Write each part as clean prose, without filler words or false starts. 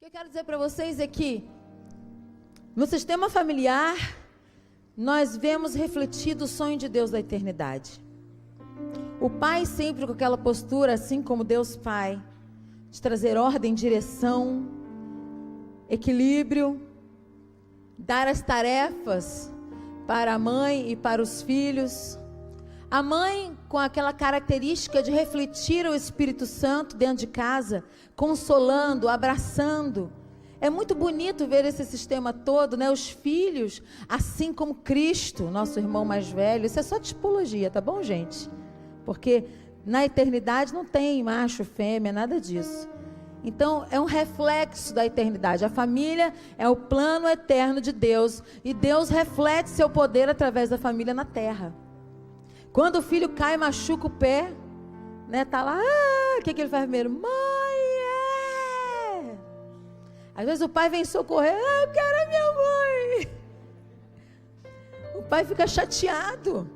que eu quero dizer para vocês é que no sistema familiar nós vemos refletido o sonho de Deus da eternidade. O pai sempre com aquela postura, assim como Deus Pai, de trazer ordem, direção, equilíbrio, dar as tarefas para a mãe e para os filhos. A mãe com aquela característica de refletir o Espírito Santo dentro de casa, consolando, abraçando. É muito bonito ver esse sistema todo, né? Os filhos, assim como Cristo, nosso irmão mais velho. Isso é só tipologia, tá bom, gente? Porque na eternidade não tem macho, fêmea, nada disso. Então é um reflexo da eternidade. A família é o plano eterno de Deus, e Deus reflete seu poder através da família na terra. Quando o filho cai e machuca o pé, né, tá lá, o que ele faz primeiro? Mãe, Às vezes o pai vem socorrer, eu quero a minha mãe. O pai fica chateado,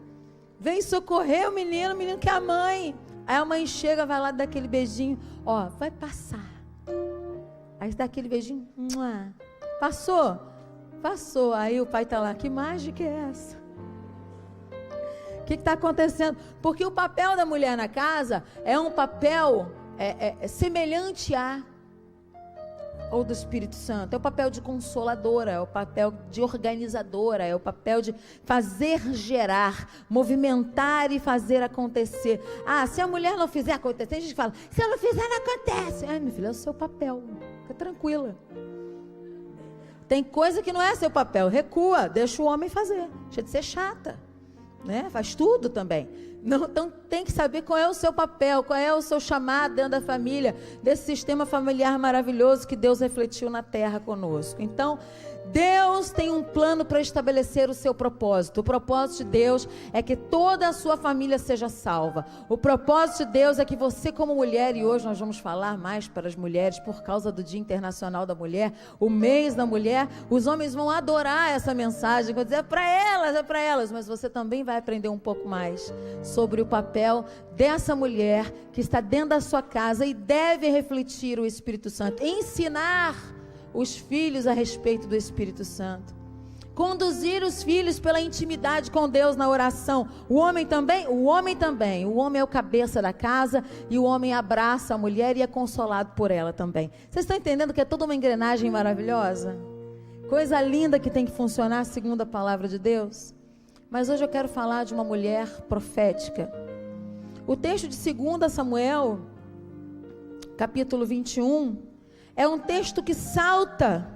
vem socorrer o menino quer a mãe. Aí a mãe chega, vai lá dar aquele beijinho, ó, vai passar. Aí dá aquele beijinho, passou? Passou. Aí o pai tá lá, que mágica é essa? O que está acontecendo? Porque o papel da mulher na casa é um papel semelhante ou do Espírito Santo. É o papel de consoladora, é o papel de organizadora, é o papel de fazer gerar, movimentar e fazer acontecer. Se a mulher não fizer acontecer, tem gente que fala, se ela não fizer, não acontece. Meu filho, é o seu papel, fica tranquila. Tem coisa que não é seu papel, recua, deixa o homem fazer, deixa de ser chata. Né? Faz tudo também. Não, então tem que saber qual é o seu papel, qual é o seu chamado dentro da família, desse sistema familiar maravilhoso que Deus refletiu na terra conosco. Então Deus tem um plano para estabelecer o seu propósito. O propósito de Deus é que toda a sua família seja salva. O propósito de Deus é que você, como mulher, e hoje nós vamos falar mais para as mulheres por causa do Dia Internacional da Mulher, o mês da mulher, os homens vão adorar essa mensagem, vão dizer, é para elas, mas você também vai aprender um pouco mais sobre o papel dessa mulher que está dentro da sua casa e deve refletir o Espírito Santo, ensinar os filhos a respeito do Espírito Santo, conduzir os filhos pela intimidade com Deus na oração. O homem também, o homem é o cabeça da casa, e o homem abraça a mulher e é consolado por ela também. Vocês estão entendendo que é toda uma engrenagem maravilhosa? Coisa linda que tem que funcionar segundo a palavra de Deus. Mas hoje eu quero falar de uma mulher profética. O texto de 2 Samuel, capítulo 21, é um texto que salta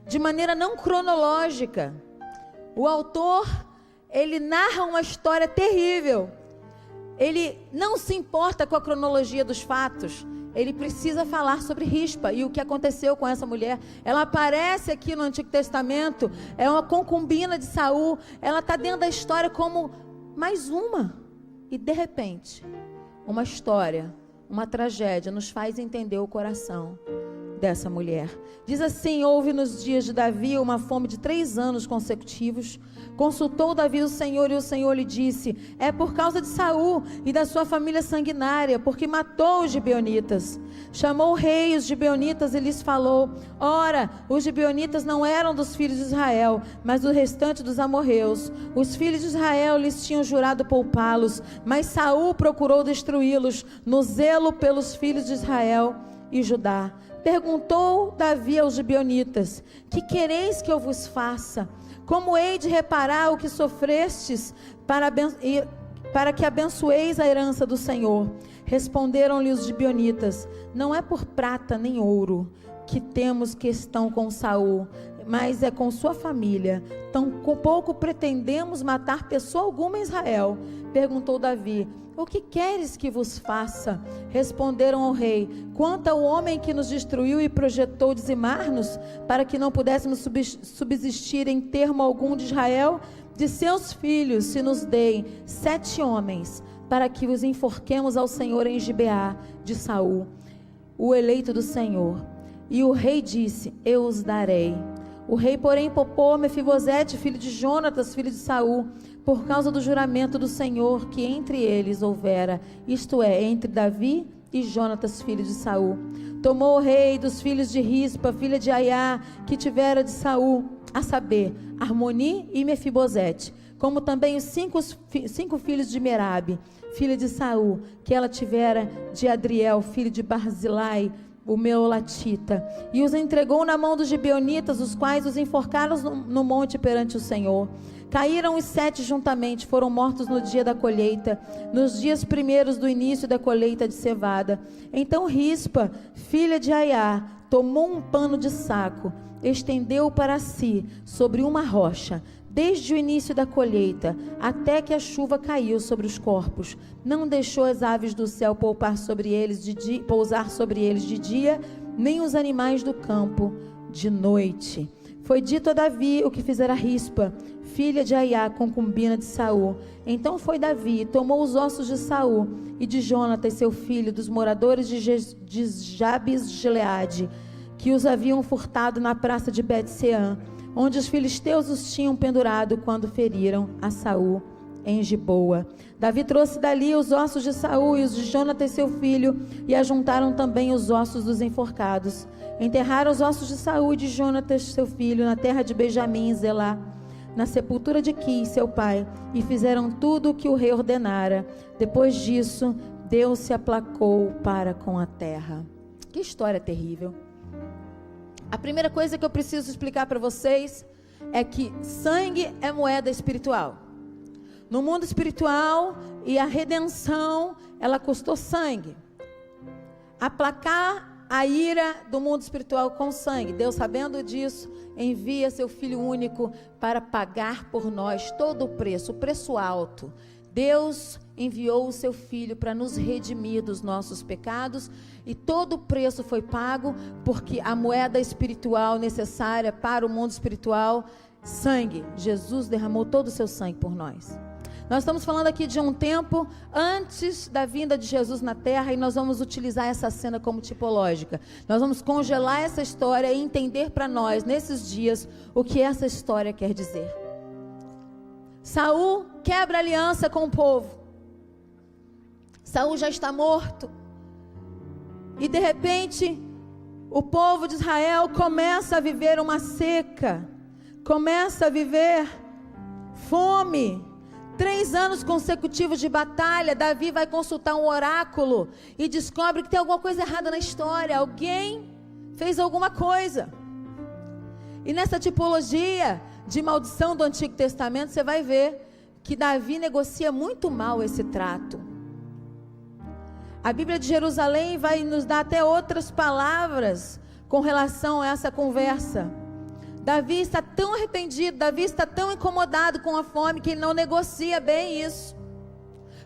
de maneira não cronológica. O autor, ele narra uma história terrível. Ele não se importa com a cronologia dos fatos. Ele precisa falar sobre Rispa e o que aconteceu com essa mulher. Ela aparece aqui no Antigo Testamento, é uma concubina de Saul. Ela está dentro da história como mais uma. E de repente, uma história, uma tragédia nos faz entender o coração dessa mulher. Diz assim: houve nos dias de Davi uma fome de 3 anos consecutivos. Consultou Davi o Senhor, e o Senhor lhe disse: é por causa de Saul e da sua família sanguinária, porque matou os gibeonitas. Chamou o rei os gibeonitas e lhes falou: ora, os gibeonitas não eram dos filhos de Israel, mas do restante dos amorreus. Os filhos de Israel lhes tinham jurado poupá-los, mas Saul procurou destruí-los no zelo pelos filhos de Israel e Judá. Perguntou Davi aos gibeonitas: que quereis que eu vos faça? Como hei de reparar o que sofrestes para que abençoeis a herança do Senhor? Responderam-lhe os gibeonitas: não é por prata nem ouro que temos questão com Saul, mas é com sua família. Tão pouco pretendemos matar pessoa alguma em Israel. Perguntou Davi: o que queres que vos faça? Responderam ao rei: quanto ao homem que nos destruiu e projetou dizimar-nos, para que não pudéssemos subsistir em termo algum de Israel, de seus filhos se nos deem 7 homens, para que os enforquemos ao Senhor em Gibeá de Saul, o eleito do Senhor. E o rei disse: eu os darei. O rei, porém, poupou Mefibosete, filho de Jonatas, filho de Saul, por causa do juramento do Senhor que entre eles houvera, isto é, entre Davi e Jonatas, filho de Saul. Tomou o rei dos filhos de Rispa, filha de Aiá, que tivera de Saul, a saber, Armoni e Mefibosete, como também os cinco filhos de Merabe, filha de Saul, que ela tivera de Adriel, filho de Barzilai, o Meolatita, e os entregou na mão dos gibeonitas, os quais os enforcaram no monte perante o Senhor. Caíram os 7 juntamente, foram mortos no dia da colheita, nos dias primeiros do início da colheita de cevada. Então Rispa, filha de Aiá, tomou um pano de saco, estendeu-o para si sobre uma rocha, desde o início da colheita, até que a chuva caiu sobre os corpos. Não deixou as aves do céu pousar sobre eles de dia, nem os animais do campo de noite. Foi dito a Davi o que fizera Rispa, filha de Aiá, concubina de Saul. Então foi Davi e tomou os ossos de Saul e de Jonatas, seu filho, dos moradores de Jabes de Gileade, que os haviam furtado na praça de Bet-Seã, onde os filisteus os tinham pendurado quando feriram a Saul em Giboa. Davi trouxe dali os ossos de Saul e os de Jonatas, seu filho, e ajuntaram também os ossos dos enforcados. Enterraram os ossos de Saul e de Jonatas, seu filho, na terra de Benjamim e Zelá, na sepultura de Quis, seu pai, e fizeram tudo o que o rei ordenara. Depois disso, Deus se aplacou para com a terra. Que história terrível. A primeira coisa que eu preciso explicar para vocês é que sangue é moeda espiritual. No mundo espiritual, e a redenção, ela custou sangue. Aplacar a ira do mundo espiritual com sangue. Deus, sabendo disso, envia seu Filho único para pagar por nós todo o preço alto. Deus enviou o seu Filho para nos redimir dos nossos pecados, e todo o preço foi pago, porque a moeda espiritual necessária para o mundo espiritual, sangue. Jesus derramou todo o seu sangue por nós. Nós estamos falando aqui de um tempo antes da vinda de Jesus na terra, e nós vamos utilizar essa cena como tipológica. Nós vamos congelar essa história e entender para nós, nesses dias, o que essa história quer dizer. Saul quebra aliança com o povo. Saul já está morto. E de repente, o povo de Israel começa a viver uma seca, começa a viver fome. 3 anos consecutivos de batalha. Davi vai consultar um oráculo e descobre que tem alguma coisa errada na história. Alguém fez alguma coisa. E nessa tipologia de maldição do Antigo Testamento, você vai ver que Davi negocia muito mal esse trato. A Bíblia de Jerusalém vai nos dar até outras palavras com relação a essa conversa. Davi está tão arrependido, Davi está tão incomodado com a fome, que ele não negocia bem isso.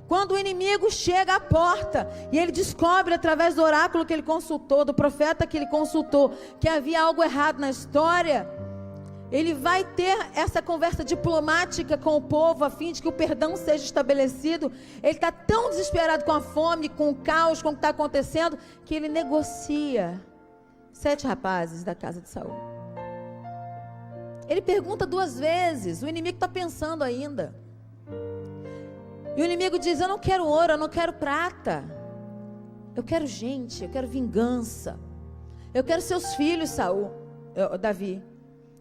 Quando o inimigo chega à porta e ele descobre através do oráculo que ele consultou, do profeta que ele consultou, que havia algo errado na história, ele vai ter essa conversa diplomática com o povo, a fim de que o perdão seja estabelecido. Ele está tão desesperado com a fome, com o caos, com o que está acontecendo, que ele negocia 7 rapazes da casa de Saul. Ele pergunta 2 vezes, o inimigo está pensando ainda. E o inimigo diz: eu não quero ouro, eu não quero prata. Eu quero gente, eu quero vingança. Eu quero seus filhos, Davi.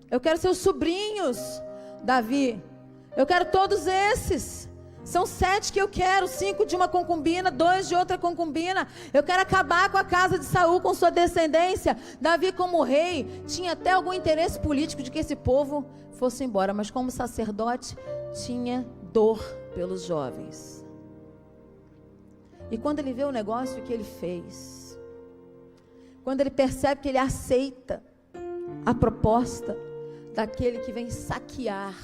Eu quero seus sobrinhos, Davi. Eu quero todos esses. São 7 que eu quero, 5 de uma concubina, 2 de outra concubina. Eu quero acabar com a casa de Saul, com sua descendência. Davi, como rei, tinha até algum interesse político de que esse povo fosse embora, mas como sacerdote, tinha dor pelos jovens. E quando ele vê o negócio que ele fez, quando ele percebe que ele aceita a proposta daquele que vem saquear,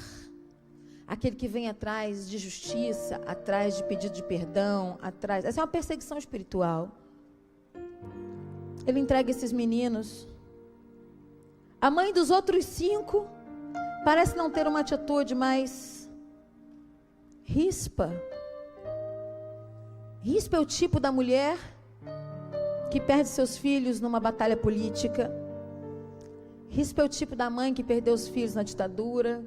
aquele que vem atrás de justiça, atrás de pedido de perdão, essa é uma perseguição espiritual. Ele entrega esses meninos. A mãe dos outros 5 parece não ter uma atitude, mas Rispa é o tipo da mulher que perde seus filhos numa batalha política. Rispa é o tipo da mãe que perdeu os filhos na ditadura.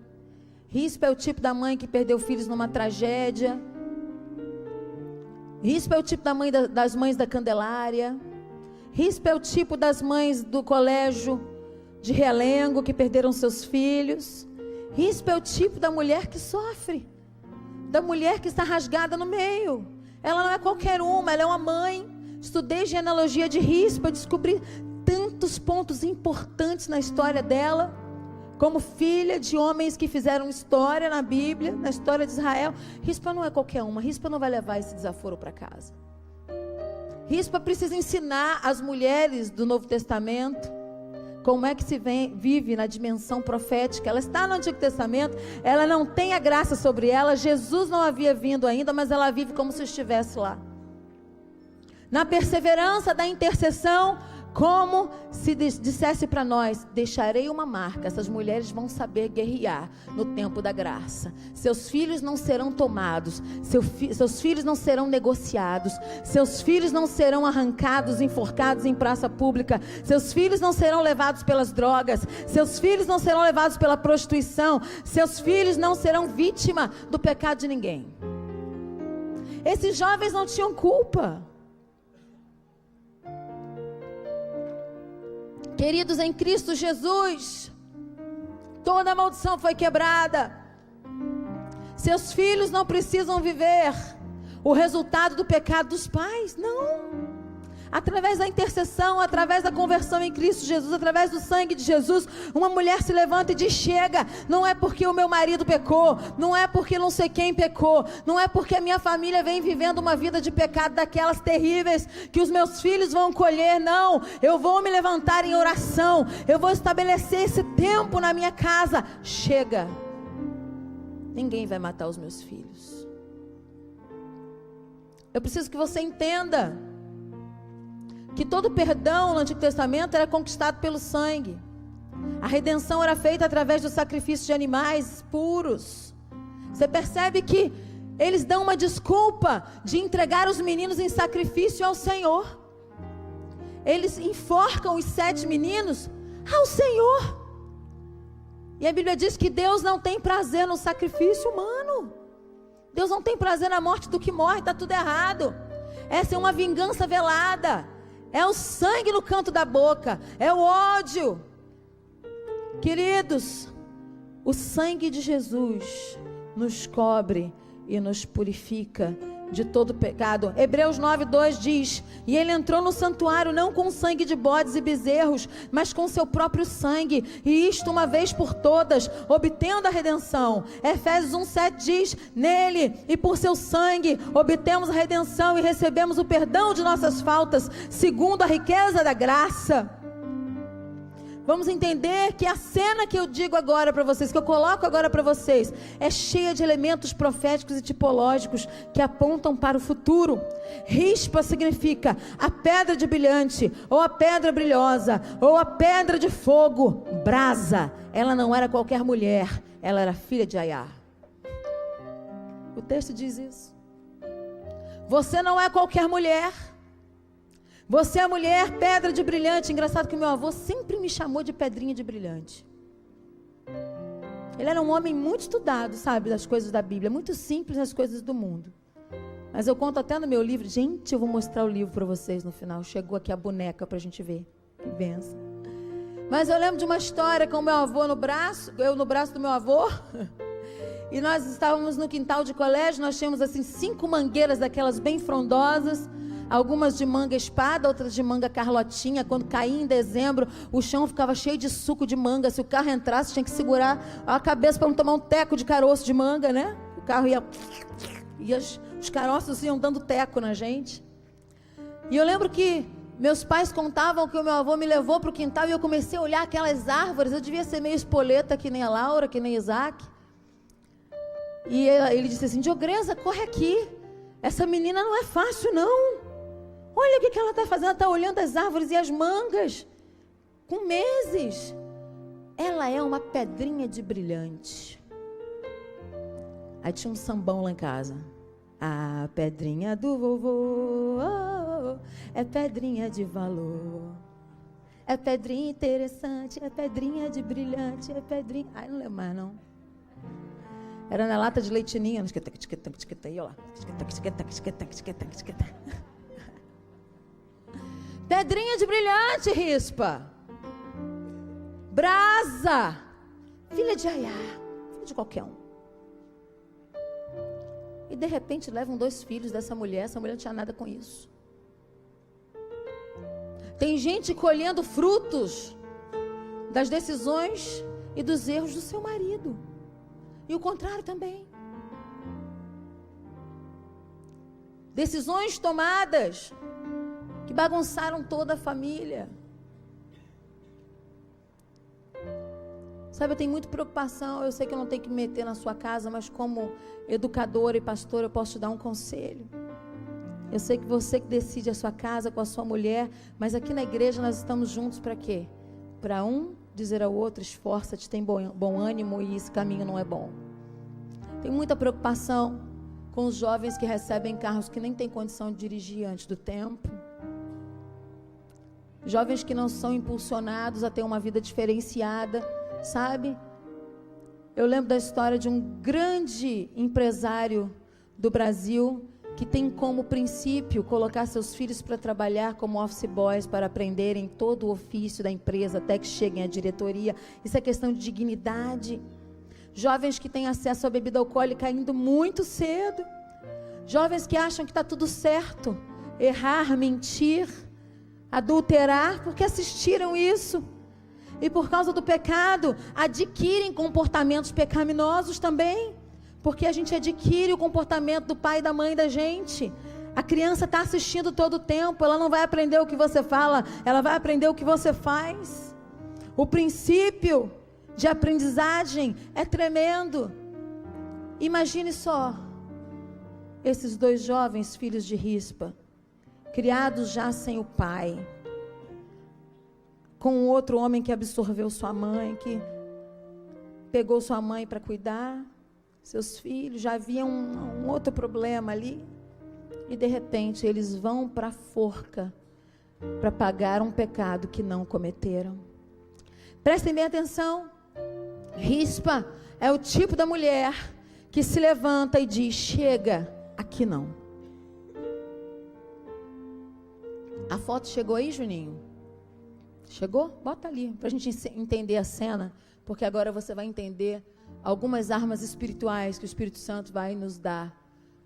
Rispa é o tipo da mãe que perdeu filhos numa tragédia. Rispa é o tipo das mães da Candelária. Rispa é o tipo das mães do colégio de Realengo que perderam seus filhos. Rispa é o tipo da mulher que sofre, da mulher que está rasgada no meio. Ela não é qualquer uma, ela é uma mãe. Estudei genealogia de Rispa, descobri tantos pontos importantes na história dela, como filha de homens que fizeram história na Bíblia, na história de Israel. Rispa não é qualquer uma, Rispa não vai levar esse desaforo para casa. Rispa precisa ensinar as mulheres do Novo Testamento como é que se vive na dimensão profética. Ela está no Antigo Testamento, ela não tem a graça sobre ela, Jesus não havia vindo ainda, mas ela vive como se estivesse lá. Na perseverança da intercessão, como se dissesse para nós: deixarei uma marca. Essas mulheres vão saber guerrear no tempo da graça. Seus filhos não serão tomados, seus filhos não serão negociados, seus filhos não serão arrancados, enforcados em praça pública, seus filhos não serão levados pelas drogas, seus filhos não serão levados pela prostituição, seus filhos não serão vítima do pecado de ninguém. Esses jovens não tinham culpa. Queridos, em Cristo Jesus, toda a maldição foi quebrada. Seus filhos não precisam viver o resultado do pecado dos pais, não. Através da intercessão, através da conversão em Cristo Jesus, através do sangue de Jesus, uma mulher se levanta e diz: chega, não é porque o meu marido pecou, não é porque não sei quem pecou, não é porque a minha família vem vivendo uma vida de pecado daquelas terríveis que os meus filhos vão colher, não. Eu vou me levantar em oração, eu vou estabelecer esse tempo na minha casa. Chega, ninguém vai matar os meus filhos. Eu preciso que você entenda que todo perdão no Antigo Testamento era conquistado pelo sangue. A redenção era feita através do sacrifício de animais puros. Você percebe que eles dão uma desculpa de entregar os meninos em sacrifício ao Senhor. Eles enforcam os 7 meninos ao Senhor. E a Bíblia diz que Deus não tem prazer no sacrifício humano. Deus não tem prazer na morte do que morre, está tudo errado. Essa é uma vingança velada. É o sangue no canto da boca, é o ódio. Queridos, o sangue de Jesus nos cobre e nos purifica de todo pecado. Hebreus 9:2 diz: e ele entrou no santuário não com sangue de bodes e bezerros, mas com seu próprio sangue, e isto uma vez por todas, obtendo a redenção. Efésios 1:7 diz: nele e por seu sangue obtemos a redenção e recebemos o perdão de nossas faltas, segundo a riqueza da graça. Vamos entender que a cena que eu digo agora para vocês, que eu coloco agora para vocês, é cheia de elementos proféticos e tipológicos que apontam para o futuro. Rispa significa a pedra de brilhante, ou a pedra brilhosa, ou a pedra de fogo, brasa. Ela não era qualquer mulher, ela era filha de Aiá. O texto diz isso. Você não é qualquer mulher. Você é mulher, pedra de brilhante. Engraçado que meu avô sempre me chamou de pedrinha de brilhante. Ele era um homem muito estudado, sabe, das coisas da Bíblia, muito simples nas coisas do mundo. Mas eu conto até no meu livro. Gente, eu vou mostrar o livro para vocês no final. Chegou aqui a boneca para a gente ver. Que benção. Mas eu lembro de uma história com o meu avô no braço, eu no braço do meu avô. E nós estávamos no quintal de colégio. Nós tínhamos assim 5 mangueiras daquelas bem frondosas. Algumas de manga espada, outras de manga carlotinha. Quando caía em dezembro, o chão ficava cheio de suco de manga. Se o carro entrasse, tinha que segurar a cabeça para não tomar um teco de caroço de manga, né? O carro ia... E os caroços iam dando teco na gente. E eu lembro que meus pais contavam que o meu avô me levou para o quintal e eu comecei a olhar aquelas árvores. Eu devia ser meio espoleta, que nem a Laura, que nem Isaac. E ele disse assim: Diogresa, corre aqui. Essa menina não é fácil, não. Olha o que ela está fazendo. Ela está olhando as árvores e as mangas com meses. Ela é uma pedrinha de brilhante. Aí tinha um sambão lá em casa. A pedrinha do vovô, oh, é pedrinha de valor. É pedrinha interessante, é pedrinha de brilhante, é pedrinha... Ai, não lembro mais não. Era na lata de leitinho. Aí, ó lá. Pedrinha de brilhante, Rispa. Brasa. Filha de Aiá. Filha de qualquer um. E de repente levam 2 filhos dessa mulher. Essa mulher não tinha nada com isso. Tem gente colhendo frutos das decisões e dos erros do seu marido. E o contrário também. Decisões tomadas que bagunçaram toda a família. Sabe, eu tenho muita preocupação. Eu sei que eu não tenho que me meter na sua casa, mas como educadora e pastora, eu posso te dar um conselho. Eu sei que você que decide a sua casa com a sua mulher, mas aqui na igreja nós estamos juntos para quê? Para um dizer ao outro, esforça-te, tem bom ânimo e esse caminho não é bom. Tem muita preocupação com os jovens que recebem carros que nem têm condição de dirigir antes do tempo. Jovens que não são impulsionados a ter uma vida diferenciada, sabe? Eu lembro da história de um grande empresário do Brasil que tem como princípio colocar seus filhos para trabalhar como office boys, para aprenderem todo o ofício da empresa até que cheguem à diretoria. Isso é questão de dignidade. Jovens que têm acesso à bebida alcoólica indo muito cedo. Jovens que acham que está tudo certo. Errar, mentir, adulterar, porque assistiram isso. E por causa do pecado, adquirem comportamentos pecaminosos também. Porque a gente adquire o comportamento do pai e da mãe da gente. A criança está assistindo todo o tempo. Ela não vai aprender o que você fala, ela vai aprender o que você faz. O princípio de aprendizagem é tremendo. Imagine só, esses 2 jovens filhos de Rispa, criados já sem o pai, com outro homem que absorveu sua mãe, que pegou sua mãe para cuidar, seus filhos, já havia um outro problema ali, e de repente eles vão para a forca, para pagar um pecado que não cometeram. Prestem bem atenção, Rispa é o tipo da mulher que se levanta e diz, chega, aqui não. A foto chegou aí, Juninho? Chegou? Bota ali, para a gente entender a cena, porque agora você vai entender algumas armas espirituais que o Espírito Santo vai nos dar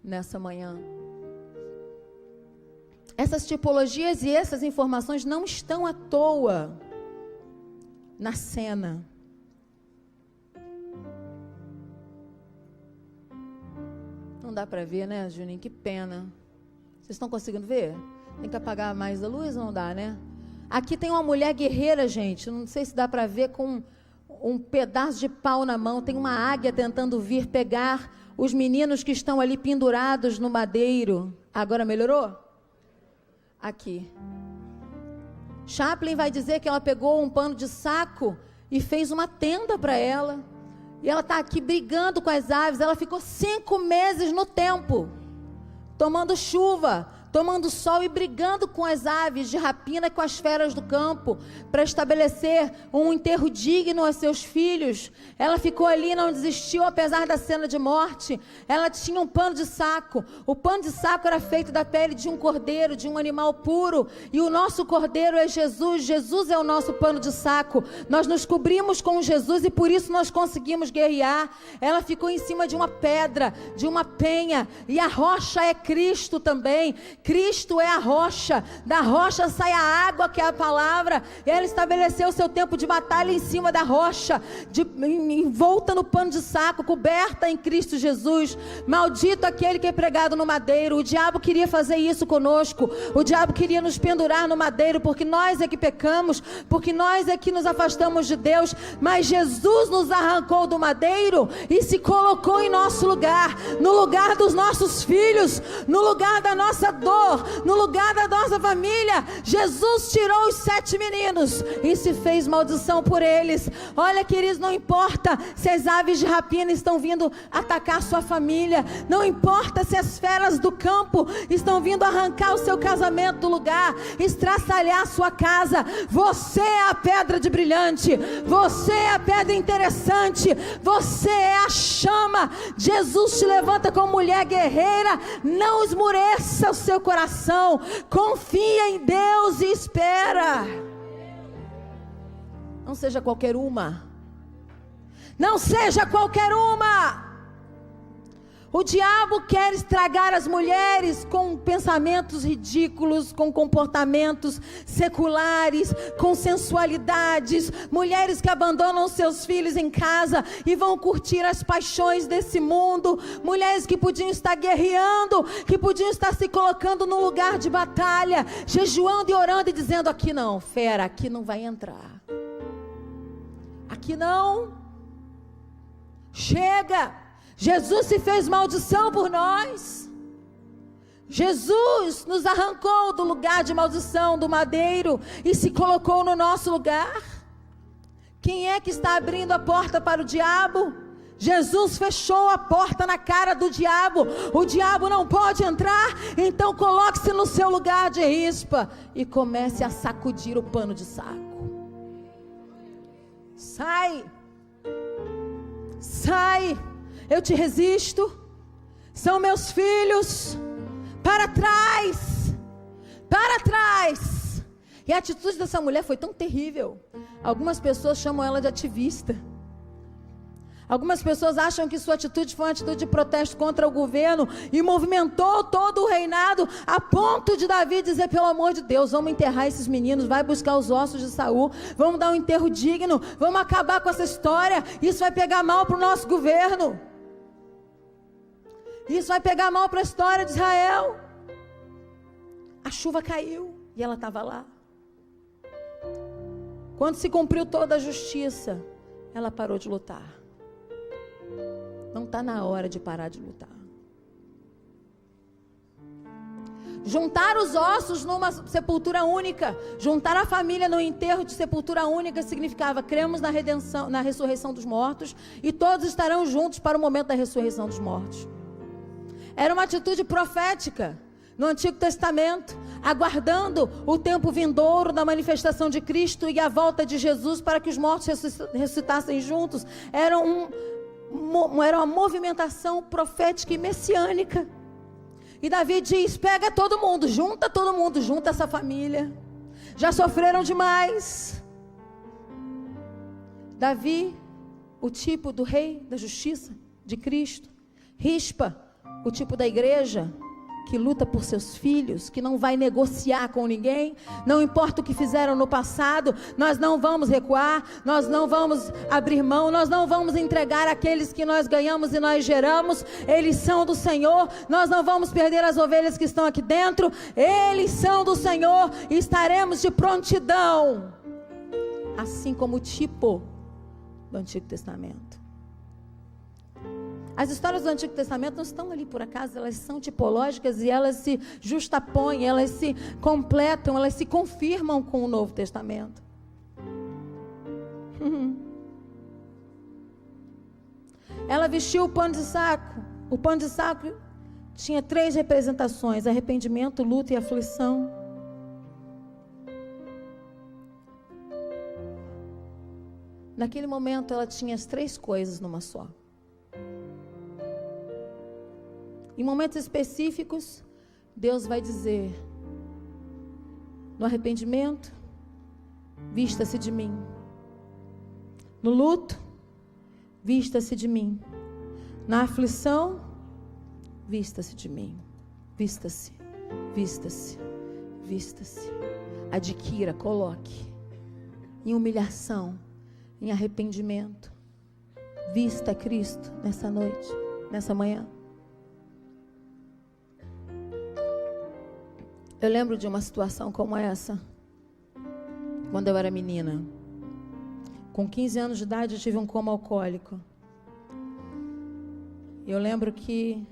nessa manhã. Essas tipologias e essas informações não estão à toa na cena. Não dá para ver, né, Juninho? Que pena. Vocês estão conseguindo ver? Tem que apagar mais a luz ou não dá, né? Aqui tem uma mulher guerreira, gente. Não sei se dá para ver com um pedaço de pau na mão. Tem uma águia tentando vir pegar os meninos que estão ali pendurados no madeiro. Agora melhorou? Aqui. Chaplin vai dizer que ela pegou um pano de saco e fez uma tenda para ela. E ela está aqui brigando com as aves. Ela ficou 5 meses no tempo, tomando chuva, tomando sol e brigando com as aves de rapina e com as feras do campo, para estabelecer um enterro digno a seus filhos. Ela ficou ali, não desistiu, apesar da cena de morte. Ela tinha um pano de saco. O pano de saco era feito da pele de um cordeiro, de um animal puro, e o nosso cordeiro é Jesus. Jesus é o nosso pano de saco. Nós nos cobrimos com Jesus e por isso nós conseguimos guerrear. Ela ficou em cima de uma pedra, de uma penha, e a rocha é Cristo também. Cristo é a rocha, da rocha sai a água, que é a palavra, e ela estabeleceu o seu tempo de batalha em cima da rocha, envolta no pano de saco, coberta em Cristo Jesus. Maldito aquele que é pregado no madeiro. O diabo queria fazer isso conosco, o diabo queria nos pendurar no madeiro, porque nós é que pecamos, porque nós é que nos afastamos de Deus, mas Jesus nos arrancou do madeiro e se colocou em nosso lugar, no lugar dos nossos filhos, no lugar da nossa dor, dor, no lugar da nossa família, Jesus tirou os 7 meninos e se fez maldição por eles. Olha, queridos, não importa se as aves de rapina estão vindo atacar sua família, não importa se as feras do campo estão vindo arrancar o seu casamento do lugar, estraçalhar a sua casa. Você é a pedra de brilhante, você é a pedra interessante, você é a chama. Jesus te levanta como mulher guerreira. Não esmureça o seu coração, confia em Deus e espera. Não seja qualquer uma, não seja qualquer uma. O diabo quer estragar as mulheres com pensamentos ridículos, com comportamentos seculares, com sensualidades. Mulheres que abandonam seus filhos em casa e vão curtir as paixões desse mundo. Mulheres que podiam estar guerreando, que podiam estar se colocando no lugar de batalha, jejuando e orando e dizendo: aqui não, fera, aqui não vai entrar. Aqui não. Chega. Jesus se fez maldição por nós. Jesus nos arrancou do lugar de maldição, do madeiro, e se colocou no nosso lugar. Quem é que está abrindo a porta para o diabo? Jesus fechou a porta na cara do diabo. O diabo não pode entrar. Então coloque-se no seu lugar de rispa e comece a sacudir o pano de saco. Sai. Sai. Eu te resisto, são meus filhos, para trás, para trás. E a atitude dessa mulher foi tão terrível. Algumas pessoas chamam ela de ativista. Algumas pessoas acham que sua atitude foi uma atitude de protesto contra o governo e movimentou todo o reinado, a ponto de Davi dizer: pelo amor de Deus, vamos enterrar esses meninos, vai buscar os ossos de Saul, vamos dar um enterro digno, vamos acabar com essa história, isso vai pegar mal para o nosso governo. Isso vai pegar mal para a história de Israel. A chuva caiu e ela estava lá. Quando se cumpriu toda a justiça, ela parou de lutar. Não está na hora de parar de lutar. Juntar os ossos numa sepultura única, juntar a família no enterro de sepultura única, significava: cremos na redenção, na ressurreição dos mortos, e todos estarão juntos para o momento da ressurreição dos mortos. Era uma atitude profética no Antigo Testamento, aguardando o tempo vindouro da manifestação de Cristo e a volta de Jesus para que os mortos ressuscitassem juntos. Era uma movimentação profética e messiânica. E Davi diz: pega todo mundo, junta essa família. Já sofreram demais. Davi, o tipo do rei da justiça de Cristo. Rispa, o tipo da igreja que luta por seus filhos, que não vai negociar com ninguém, não importa o que fizeram no passado, nós não vamos recuar, nós não vamos abrir mão, nós não vamos entregar aqueles que nós ganhamos e nós geramos. Eles são do Senhor, nós não vamos perder as ovelhas que estão aqui dentro, eles são do Senhor e estaremos de prontidão, assim como o tipo do Antigo Testamento. As histórias do Antigo Testamento não estão ali por acaso, elas são tipológicas e elas se justapõem, elas se completam, elas se confirmam com o Novo Testamento. Ela vestiu o pano de saco. O pano de saco tinha 3 representações: arrependimento, luta e aflição. Naquele momento ela tinha as 3 coisas numa só. Em momentos específicos, Deus vai dizer: no arrependimento, vista-se de mim. No luto, vista-se de mim. Na aflição, vista-se de mim. Vista-se, vista-se, vista-se. Adquira, coloque. Em humilhação, em arrependimento. Vista Cristo nessa noite, nessa manhã. Eu lembro de uma situação como essa, quando eu era menina. Com 15 anos de idade, eu tive um coma alcoólico. Eu lembro que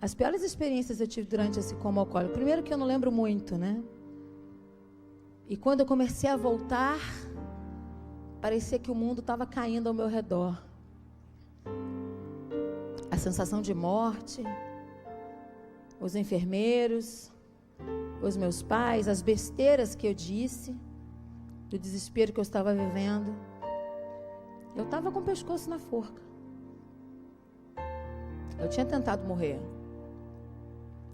As piores experiências eu tive durante esse coma alcoólico. Primeiro que eu não lembro muito, né? E quando eu comecei a voltar, parecia que o mundo estava caindo ao meu redor. A sensação de morte, os enfermeiros, os meus pais, as besteiras que eu disse, do desespero que eu estava vivendo. Eu estava com o pescoço na forca. Eu tinha tentado morrer.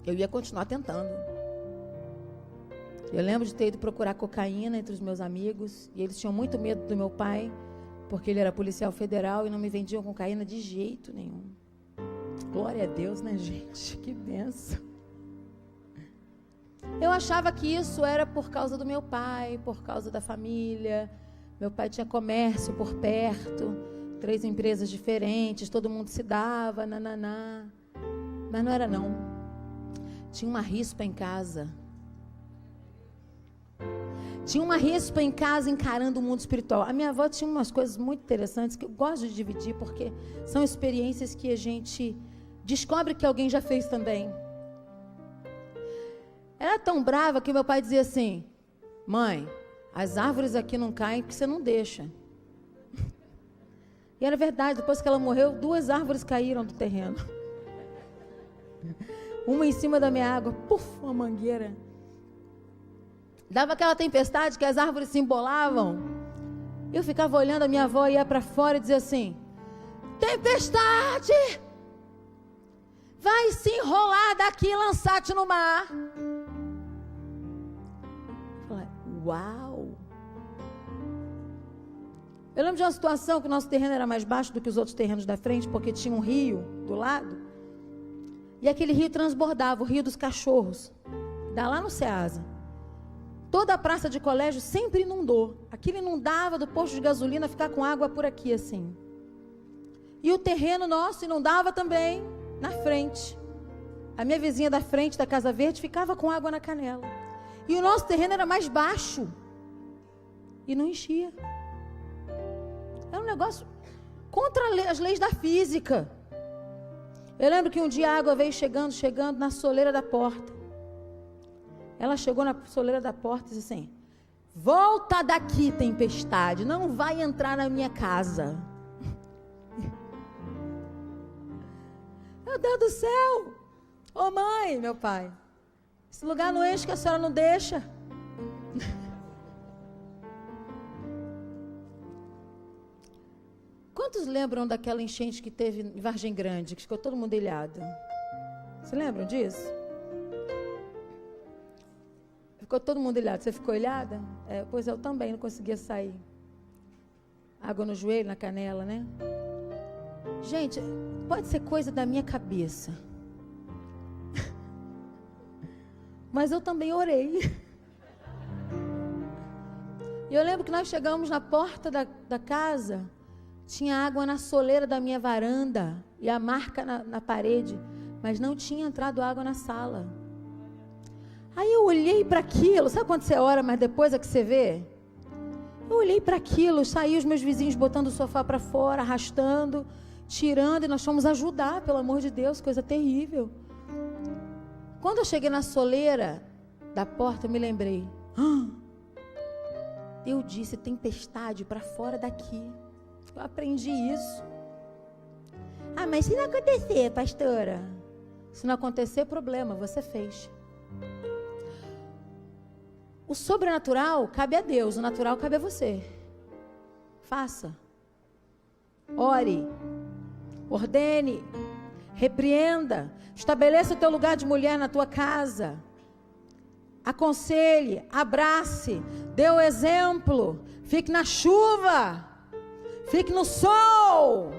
Eu ia continuar tentando. Eu lembro de ter ido procurar cocaína entre os meus amigos, e eles tinham muito medo do meu pai, porque ele era policial federal e não me vendiam cocaína de jeito nenhum. Glória a Deus, né, gente? Que benção. Eu achava que isso era por causa do meu pai, por causa da família. Meu pai tinha comércio por perto, 3 empresas diferentes, todo mundo se dava, nananá. Mas não era não. Tinha uma rispa em casa. Tinha uma rispa em casa encarando o mundo espiritual. A minha avó tinha umas coisas muito interessantes que eu gosto de dividir, porque são experiências que a gente descobre que alguém já fez também. Era tão brava que meu pai dizia assim: mãe, as árvores aqui não caem porque você não deixa. E era verdade, depois que ela morreu, 2 árvores caíram do terreno. Uma em cima da minha água, puf, uma mangueira. Dava aquela tempestade que as árvores se embolavam. Eu ficava olhando, a minha avó ia para fora e dizia assim: tempestade! Vai se enrolar daqui e lançar-te no mar. Eu falei, uau! Eu lembro de uma situação que o nosso terreno era mais baixo do que os outros terrenos da frente, porque tinha um rio do lado. E aquele rio transbordava, o rio dos cachorros. Dá lá no Ceasa. Toda a praça de colégio sempre inundou. Aquilo inundava do posto de gasolina, ficar com água por aqui assim. E o terreno nosso inundava também, na frente. A minha vizinha da frente da Casa Verde ficava com água na canela. E o nosso terreno era mais baixo. E não enchia. Era um negócio contra as leis da física. Eu lembro que um dia a água veio chegando na soleira da porta. Ela chegou na soleira da porta e disse assim: volta daqui, tempestade, não vai entrar na minha casa. Meu Deus do céu! Ô mãe, meu pai, esse lugar não enche que a senhora não deixa. Quantos lembram daquela enchente que teve em Vargem Grande, que ficou todo mundo ilhado? Você lembram disso? Ficou todo mundo ilhado. Você ficou ilhada? Pois eu também não conseguia sair. Água no joelho, na canela, né? Gente, pode ser coisa da minha cabeça. Mas eu também orei. E eu lembro que nós chegamos na porta da casa, tinha água na soleira da minha varanda e a marca na parede, mas não tinha entrado água na sala. Aí eu olhei para aquilo, sabe quando você ora, mas depois é que você vê? Eu olhei para aquilo, saí os meus vizinhos botando o sofá para fora, arrastando, tirando, e nós fomos ajudar, pelo amor de Deus, coisa terrível. Quando eu cheguei na soleira da porta, eu me lembrei, eu disse tempestade para fora daqui. Eu aprendi isso. Ah, mas se não acontecer, pastora? Se não acontecer, problema, você fez. O sobrenatural cabe a Deus, o natural cabe a você. Faça. Ore. Ordene. Repreenda. Estabeleça o teu lugar de mulher na tua casa. Aconselhe. Abrace. Dê o exemplo. Fique na chuva. Fique no sol.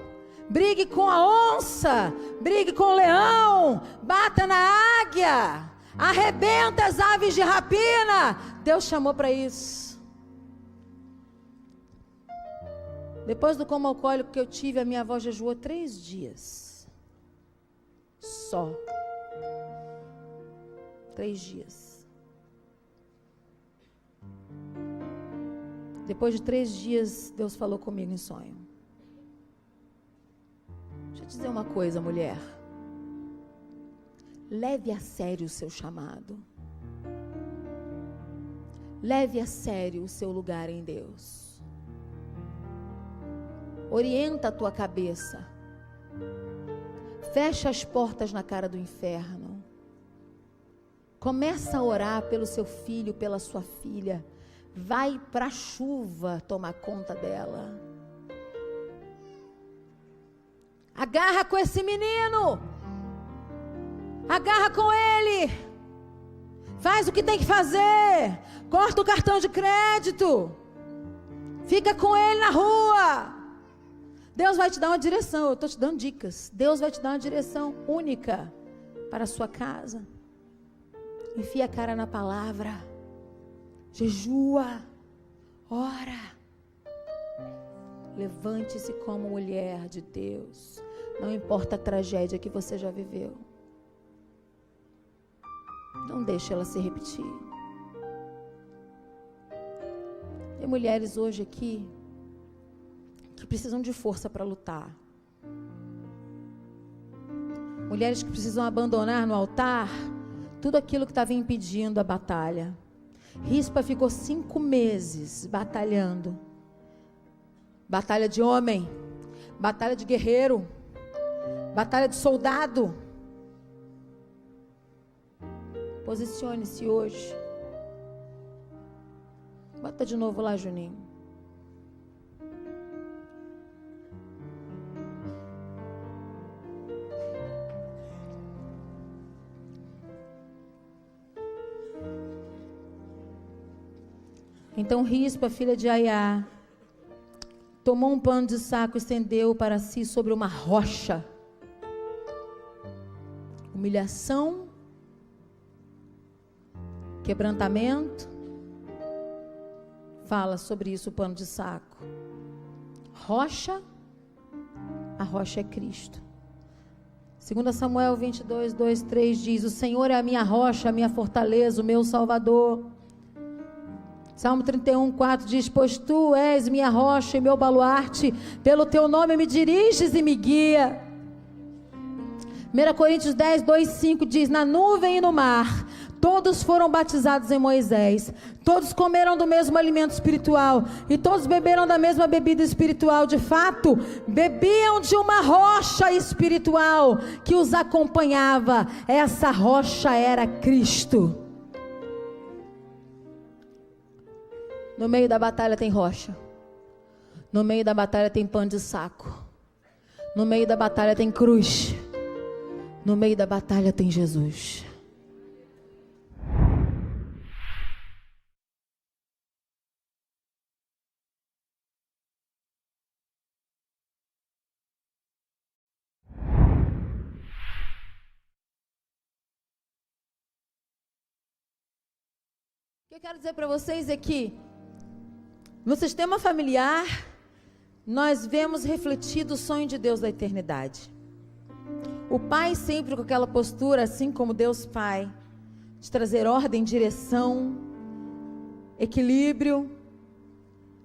Brigue com a onça. Brigue com o leão. Bata na águia. Arrebenta as aves de rapina. Deus chamou para isso. Depois do coma alcoólico que eu tive, a minha avó jejuou 3 dias. Só. 3 dias. Depois de 3 dias, Deus falou comigo em sonho. Deixa eu te dizer uma coisa, mulher. Leve a sério o seu chamado. Leve a sério o seu lugar em Deus. Orienta a tua cabeça. Fecha as portas na cara do inferno. Começa a orar pelo seu filho, pela sua filha. Vai para a chuva tomar conta dela. Agarra com esse menino. Agarra com ele. Faz o que tem que fazer. Corta o cartão de crédito. Fica com ele na rua. Deus vai te dar uma direção. Eu estou te dando dicas. Deus vai te dar uma direção única para a sua casa. Enfia a cara na palavra. Jejua. Ora. Levante-se como mulher de Deus. Não importa a tragédia que você já viveu. Não deixe ela se repetir. Tem mulheres hoje aqui que precisam de força para lutar. Mulheres que precisam abandonar no altar tudo aquilo que estava impedindo a batalha. Rispa ficou 5 meses batalhando. Batalha de homem, batalha de guerreiro, batalha de soldado. Posicione-se hoje. Bota de novo lá, Juninho. Então Rispa, filha de Aiá, tomou um pano de saco e estendeu para si sobre uma rocha. Humilhação, quebrantamento. Fala sobre isso o pano de saco. Rocha, a rocha é Cristo. 2 Samuel 22, 2, 3 diz: o Senhor é a minha rocha, a minha fortaleza, o meu Salvador. Salmo 31, 4 diz: pois tu és minha rocha e meu baluarte, pelo teu nome me diriges e me guia. 1 Coríntios 10, 2, 5 diz: na nuvem e no mar, todos foram batizados em Moisés, todos comeram do mesmo alimento espiritual, e todos beberam da mesma bebida espiritual. De fato, bebiam de uma rocha espiritual que os acompanhava. Essa rocha era Cristo. No meio da batalha tem rocha. No meio da batalha tem pano de saco. No meio da batalha tem cruz. No meio da batalha tem Jesus. O que eu quero dizer para vocês é que no sistema familiar, nós vemos refletido o sonho de Deus da eternidade. O pai sempre com aquela postura, assim como Deus Pai, de trazer ordem, direção, equilíbrio,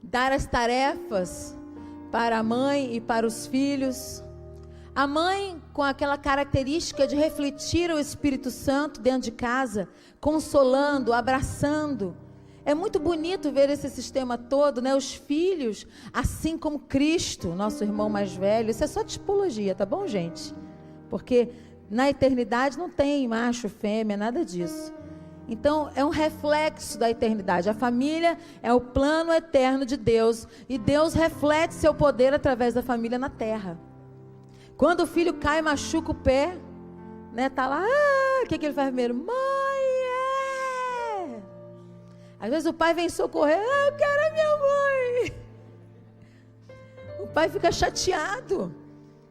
dar as tarefas para a mãe e para os filhos. A mãe com aquela característica de refletir o Espírito Santo dentro de casa, consolando, abraçando. É muito bonito ver esse sistema todo, né? Os filhos, assim como Cristo, nosso irmão mais velho. Isso é só tipologia, tá bom, gente? Porque na eternidade não tem macho, fêmea, nada disso. Então é um reflexo da eternidade. A família é o plano eterno de Deus. E Deus reflete seu poder através da família na terra. Quando o filho cai e machuca o pé, né? Tá lá, o que ele faz primeiro? Mãe, Às vezes o pai vem socorrer, eu quero a minha mãe. O pai fica chateado.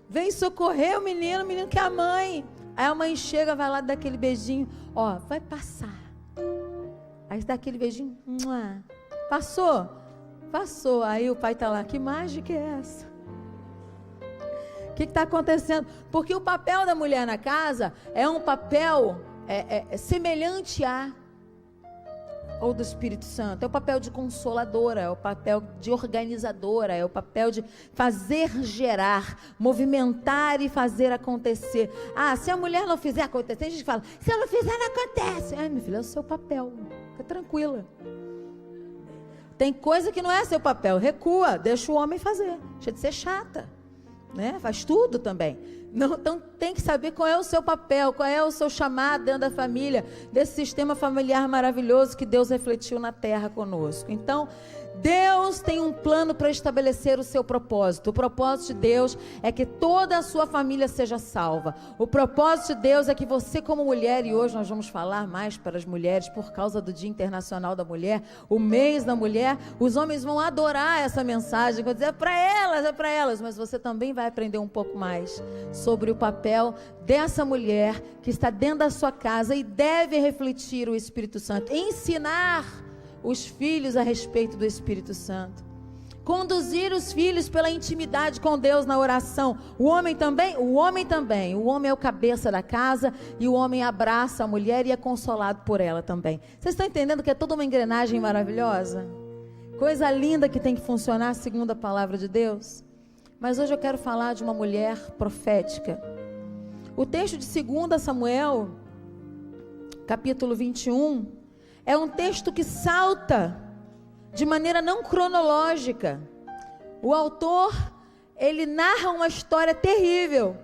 Vem socorrer o menino quer a mãe. Aí a mãe chega, vai lá dar aquele beijinho. Ó, vai passar. Aí dá aquele beijinho. Passou? Passou. Aí o pai tá lá, que mágica é essa? O que está acontecendo? Porque o papel da mulher na casa é um papel semelhante a... ou do Espírito Santo? É o papel de consoladora, é o papel de organizadora, é o papel de fazer gerar, movimentar e fazer acontecer. Ah, se a mulher não fizer acontecer, tem gente que fala, se ela fizer não acontece. Ai, meu filho, é o seu papel, fica tranquila. Tem coisa que não é seu papel, recua, deixa o homem fazer, deixa de ser chata, né? Faz tudo também. Não, então tem que saber qual é o seu papel, qual é o seu chamado dentro da família, desse sistema familiar maravilhoso que Deus refletiu na terra conosco. Então, Deus tem um plano para estabelecer o seu propósito. O propósito de Deus é que toda a sua família seja salva. O propósito de Deus é que você como mulher, e hoje nós vamos falar mais para as mulheres por causa do Dia Internacional da Mulher, o mês da mulher, os homens vão adorar essa mensagem, vão dizer, é para elas, mas você também vai aprender um pouco mais sobre o papel dessa mulher que está dentro da sua casa e deve refletir o Espírito Santo, ensinar os filhos a respeito do Espírito Santo, conduzir os filhos pela intimidade com Deus na oração. O homem também, o homem é o cabeça da casa e o homem abraça a mulher e é consolado por ela também. Vocês estão entendendo que é toda uma engrenagem maravilhosa? Coisa linda que tem que funcionar segundo a palavra de Deus. Mas hoje eu quero falar de uma mulher profética. O texto de 2 Samuel, capítulo 21, é um texto que salta de maneira não cronológica. O autor, ele narra uma história terrível.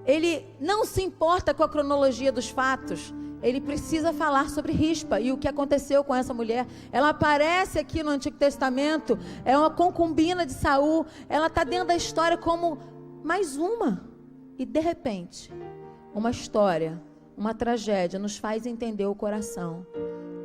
Ele não se importa com a cronologia dos fatos. Ele precisa falar sobre Rispa e o que aconteceu com essa mulher. Ela aparece aqui no Antigo Testamento, é uma concubina de Saul. Ela está dentro da história como mais uma. E de repente, uma história, uma tragédia nos faz entender o coração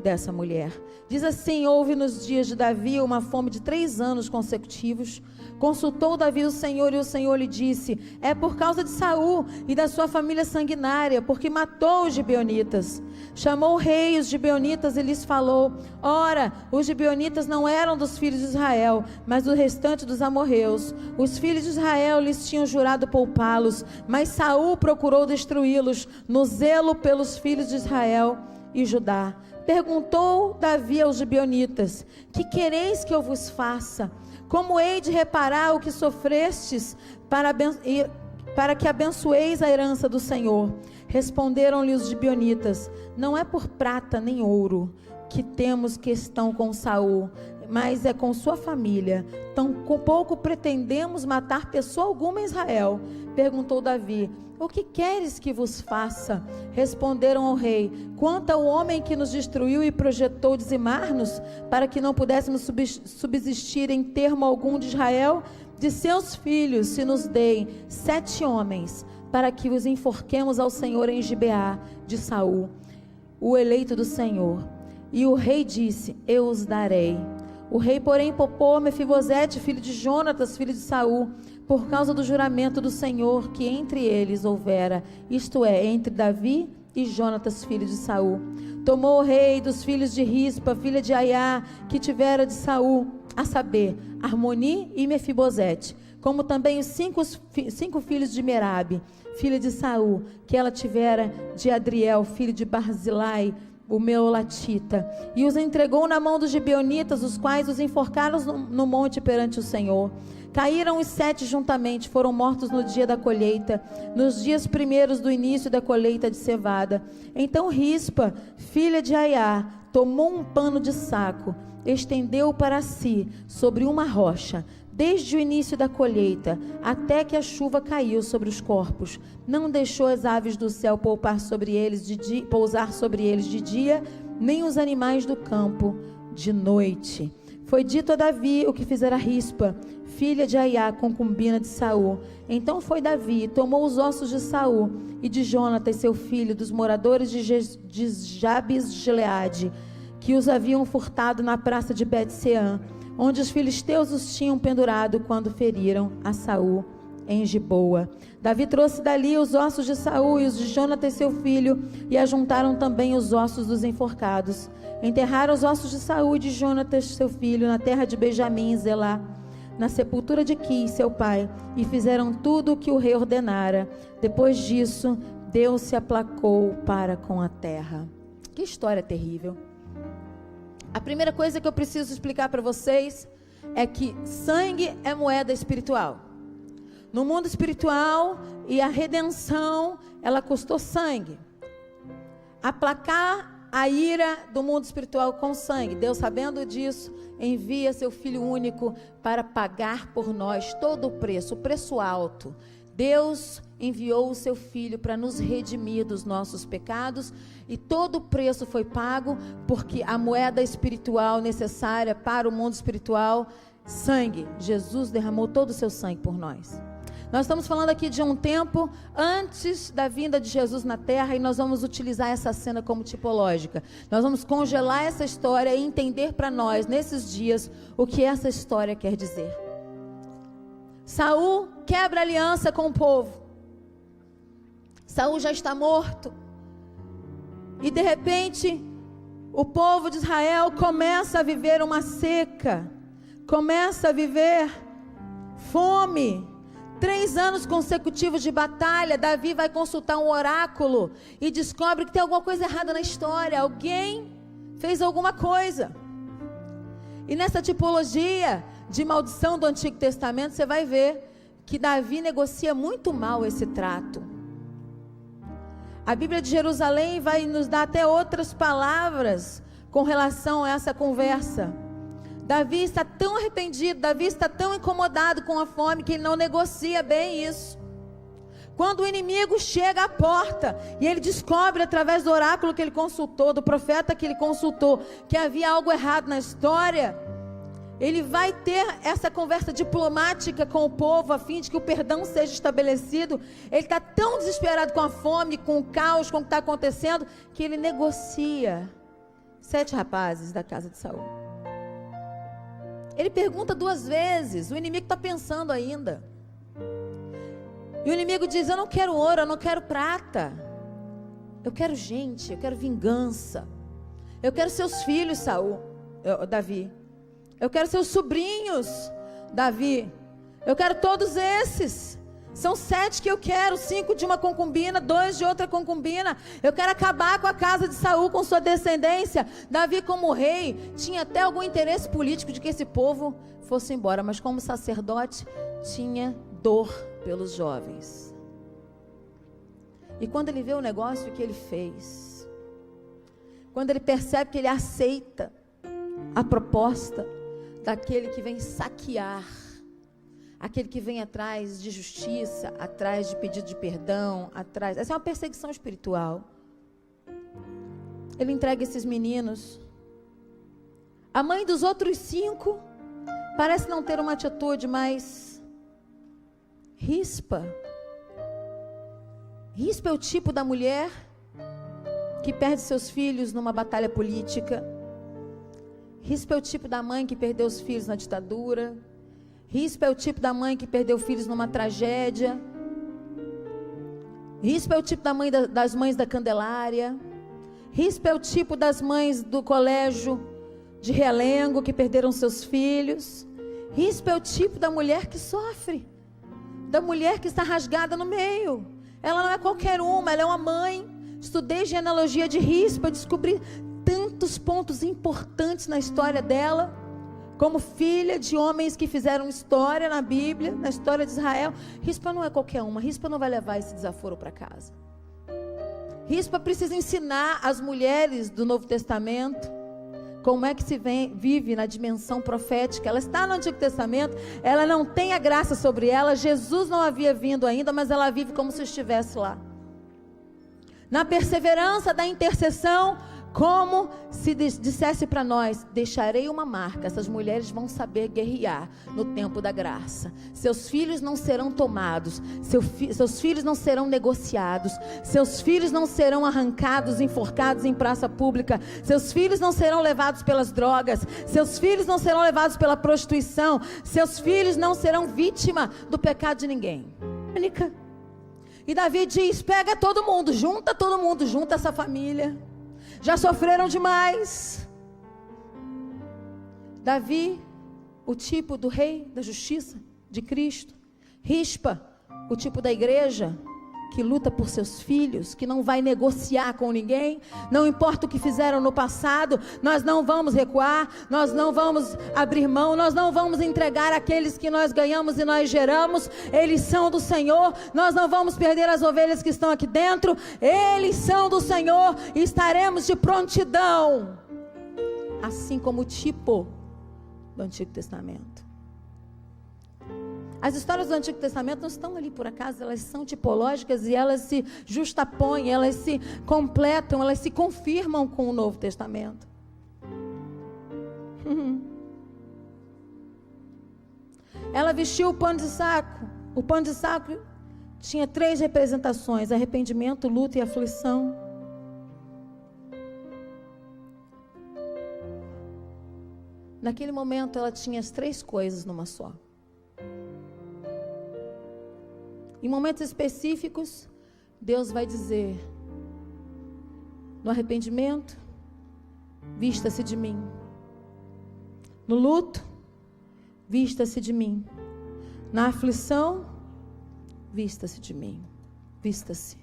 dessa mulher. Diz assim: houve nos dias de Davi uma fome de 3 anos consecutivos. Consultou Davi o Senhor e o Senhor lhe disse: é por causa de Saul e da sua família sanguinária, porque matou os gibeonitas. Chamou o rei os gibeonitas e lhes falou: ora, os gibeonitas não eram dos filhos de Israel, mas do restante dos amorreus. Os filhos de Israel lhes tinham jurado poupá-los, mas Saul procurou destruí-los no zelo pelos filhos de Israel e Judá. Perguntou Davi aos gibeonitas: que quereis que eu vos faça? Como hei de reparar o que sofrestes para que abençoeis a herança do Senhor? Responderam-lhe os gibeonitas: não é por prata nem ouro que temos questão com Saul, mas é com sua família. Tão pouco pretendemos matar pessoa alguma em Israel. Perguntou Davi: o que queres que vos faça? Responderam ao rei: quanto ao homem que nos destruiu e projetou dizimar-nos, para que não pudéssemos subsistir em termo algum de Israel, de seus filhos se nos deem 7 homens, para que os enforquemos ao Senhor em Gibeá de Saul, o eleito do Senhor. E o rei disse: eu os darei. O rei, porém, poupou Mefibosete, filho de Jonatas, filho de Saul, por causa do juramento do Senhor que entre eles houvera, isto é, entre Davi e Jonatas, filho de Saul. Tomou o rei dos filhos de Rispa, filha de Aiá, que tivera de Saul, a saber, Armoni e Mefibosete, como também os 5 filhos de Merabe, filha de Saul, que ela tivera de Adriel, filho de Barzilai, o Meolatita, e os entregou na mão dos gibeonitas, os quais os enforcaram no monte perante o Senhor. Caíram os 7 juntamente, foram mortos no dia da colheita, nos dias primeiros do início da colheita de cevada. Então Rispa, filha de Aiá, tomou um pano de saco, estendeu-o para si sobre uma rocha, desde o início da colheita, até que a chuva caiu sobre os corpos. Não deixou as aves do céu pousar sobre eles de dia, nem os animais do campo de noite. Foi dito a Davi o que fizera Rispa, filha de Aiá, concubina de Saul. Então foi Davi, tomou os ossos de Saul e de Jonatas, seu filho, dos moradores de Jabes de Gileade, que os haviam furtado na praça de Bet-Seã, onde os filisteus os tinham pendurado quando feriram a Saul em Giboa. Davi trouxe dali os ossos de Saul e os de Jonatas, seu filho, e ajuntaram também os ossos dos enforcados. Enterraram os ossos de Saul e de Jonatas, seu filho, na terra de Benjamim e Zelá, na sepultura de Quis, seu pai, e fizeram tudo o que o rei ordenara. Depois disso, Deus se aplacou para com a terra. Que história terrível. A primeira coisa que eu preciso explicar para vocês é que sangue é moeda espiritual. No mundo espiritual, e a redenção, ela custou sangue. Aplacar a ira do mundo espiritual com sangue. Deus, sabendo disso, envia seu Filho único para pagar por nós todo o preço alto. Deus enviou o seu Filho para nos redimir dos nossos pecados, e todo o preço foi pago, porque a moeda espiritual necessária para o mundo espiritual, sangue. Jesus derramou todo o seu sangue por nós. Nós estamos falando aqui de um tempo antes da vinda de Jesus na terra, e nós vamos utilizar essa cena como tipológica. Nós vamos congelar essa história e entender para nós, nesses dias, o que essa história quer dizer. Saul quebra aliança com o povo. Saul já está morto. E de repente, o povo de Israel começa a viver uma seca. Começa a viver fome. 3 anos consecutivos de batalha. Davi vai consultar um oráculo e descobre que tem alguma coisa errada na história. Alguém fez alguma coisa. E nessa tipologia de maldição do Antigo Testamento, você vai ver que Davi negocia muito mal esse trato. A Bíblia de Jerusalém vai nos dar até outras palavras com relação a essa conversa. Davi está tão arrependido, Davi está tão incomodado com a fome, que ele não negocia bem isso. Quando o inimigo chega à porta e ele descobre através do oráculo que ele consultou, do profeta que ele consultou, que havia algo errado na história, ele vai ter essa conversa diplomática com o povo, a fim de que o perdão seja estabelecido. Ele está tão desesperado com a fome, com o caos, com o que está acontecendo, que ele negocia 7 rapazes da casa de Saul. Ele pergunta 2 vezes, o inimigo está pensando ainda. E o inimigo diz: eu não quero ouro, eu não quero prata. Eu quero gente, eu quero vingança. Eu quero seus filhos, Davi. Eu quero seus sobrinhos, Davi. Eu quero todos esses. São 7 que eu quero, 5 de uma concubina, 2 de outra concubina. Eu quero acabar com a casa de Saul, com sua descendência. Davi, como rei, tinha até algum interesse político de que esse povo fosse embora, mas como sacerdote, tinha dor pelos jovens. E quando ele vê o negócio que ele fez, quando ele percebe que ele aceita a proposta daquele que vem saquear, aquele que vem atrás de justiça, atrás de pedido de perdão, atrás... Essa é uma perseguição espiritual. Ele entrega esses meninos. A mãe dos outros 5 parece não ter uma atitude, mas Rispa. Rispa é o tipo da mulher que perde seus filhos numa batalha política. Rispa é o tipo da mãe que perdeu os filhos na ditadura. Rispa é o tipo da mãe que perdeu filhos numa tragédia. Rispa é o tipo das mães da Candelária. Rispa é o tipo das mães do colégio de Realengo que perderam seus filhos. Rispa é o tipo da mulher que sofre, da mulher que está rasgada no meio. Ela não é qualquer uma, ela é uma mãe. Estudei genealogia de Rispa, descobri tantos pontos importantes na história dela, como filha de homens que fizeram história na Bíblia, na história de Israel. Rispa não é qualquer uma, Rispa não vai levar esse desaforo para casa. Rispa precisa ensinar as mulheres do Novo Testamento como é que se vive na dimensão profética. Ela está no Antigo Testamento, ela não tem a graça sobre ela, Jesus não havia vindo ainda, mas ela vive como se estivesse lá. Na perseverança da intercessão, como se dissesse para nós: deixarei uma marca. Essas mulheres vão saber guerrear no tempo da graça. Seus filhos não serão tomados, seus filhos não serão negociados, seus filhos não serão arrancados, enforcados em praça pública, seus filhos não serão levados pelas drogas, seus filhos não serão levados pela prostituição, seus filhos não serão vítima do pecado de ninguém. Única. E Davi diz: pega todo mundo, junta essa família. Já sofreram demais. Davi, o tipo do rei da justiça de Cristo. Rispa, o tipo da igreja que luta por seus filhos, que não vai negociar com ninguém, não importa o que fizeram no passado, nós não vamos recuar, nós não vamos abrir mão, nós não vamos entregar aqueles que nós ganhamos e nós geramos, eles são do Senhor, nós não vamos perder as ovelhas que estão aqui dentro, eles são do Senhor e estaremos de prontidão, assim como o tipo do Antigo Testamento. As histórias do Antigo Testamento não estão ali por acaso, elas são tipológicas e elas se justapõem, elas se completam, elas se confirmam com o Novo Testamento. Ela vestiu o pano de saco. O pano de saco tinha 3 representações: arrependimento, luta e aflição. Naquele momento ela tinha as 3 coisas numa só. Em momentos específicos, Deus vai dizer: no arrependimento, vista-se de mim. No luto, vista-se de mim. Na aflição, vista-se de mim. Vista-se,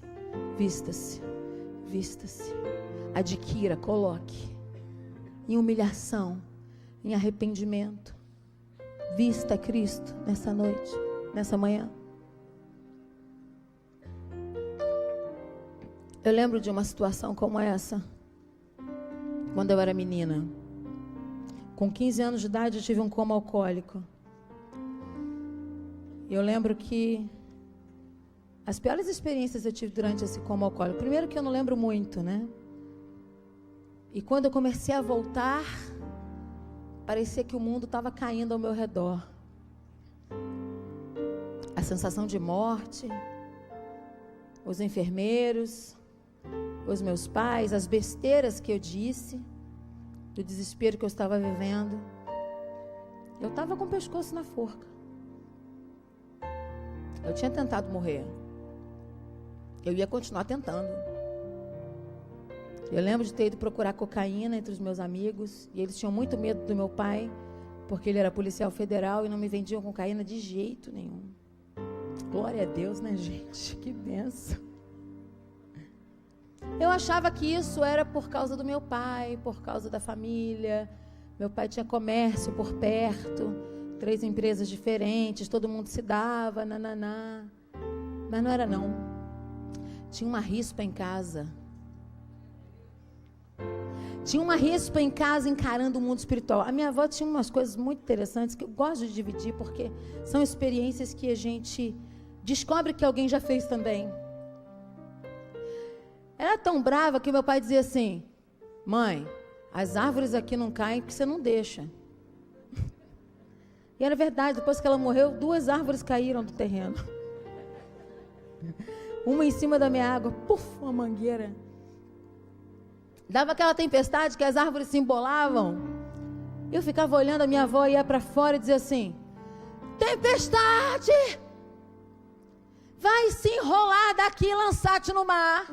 vista-se, vista-se. Adquira, coloque. Em humilhação, em arrependimento. Vista Cristo nessa noite, nessa manhã. Eu lembro de uma situação como essa, quando eu era menina. Com 15 anos de idade, eu tive um coma alcoólico. Eu lembro que as piores experiências eu tive durante esse coma alcoólico. Primeiro que eu não lembro muito, né? E quando eu comecei a voltar, parecia que o mundo estava caindo ao meu redor. A sensação de morte, os enfermeiros, os meus pais, as besteiras que eu disse, do desespero que eu estava vivendo. Eu estava com o pescoço na forca. Eu tinha tentado morrer. Eu ia continuar tentando. Eu lembro de ter ido procurar cocaína entre os meus amigos, e eles tinham muito medo do meu pai, porque ele era policial federal e não me vendiam cocaína de jeito nenhum. Glória a Deus, né, gente? Que benção. Eu achava que isso era por causa do meu pai, por causa da família. Meu pai tinha comércio por perto, 3 empresas diferentes, todo mundo se dava, nananá. Mas não era não. Tinha uma rispa em casa. Tinha uma rispa em casa encarando o mundo espiritual. A minha avó tinha umas coisas muito interessantes que eu gosto de dividir, porque são experiências que a gente descobre que alguém já fez também. Era tão brava que meu pai dizia assim: mãe, as árvores aqui não caem porque você não deixa. E era verdade, depois que ela morreu, 2 árvores caíram do terreno. Uma em cima da minha água, puf, uma mangueira. Dava aquela tempestade que as árvores se embolavam. Eu ficava olhando, a minha avó ia para fora e dizia assim: tempestade! Vai se enrolar daqui e lançar-te no mar.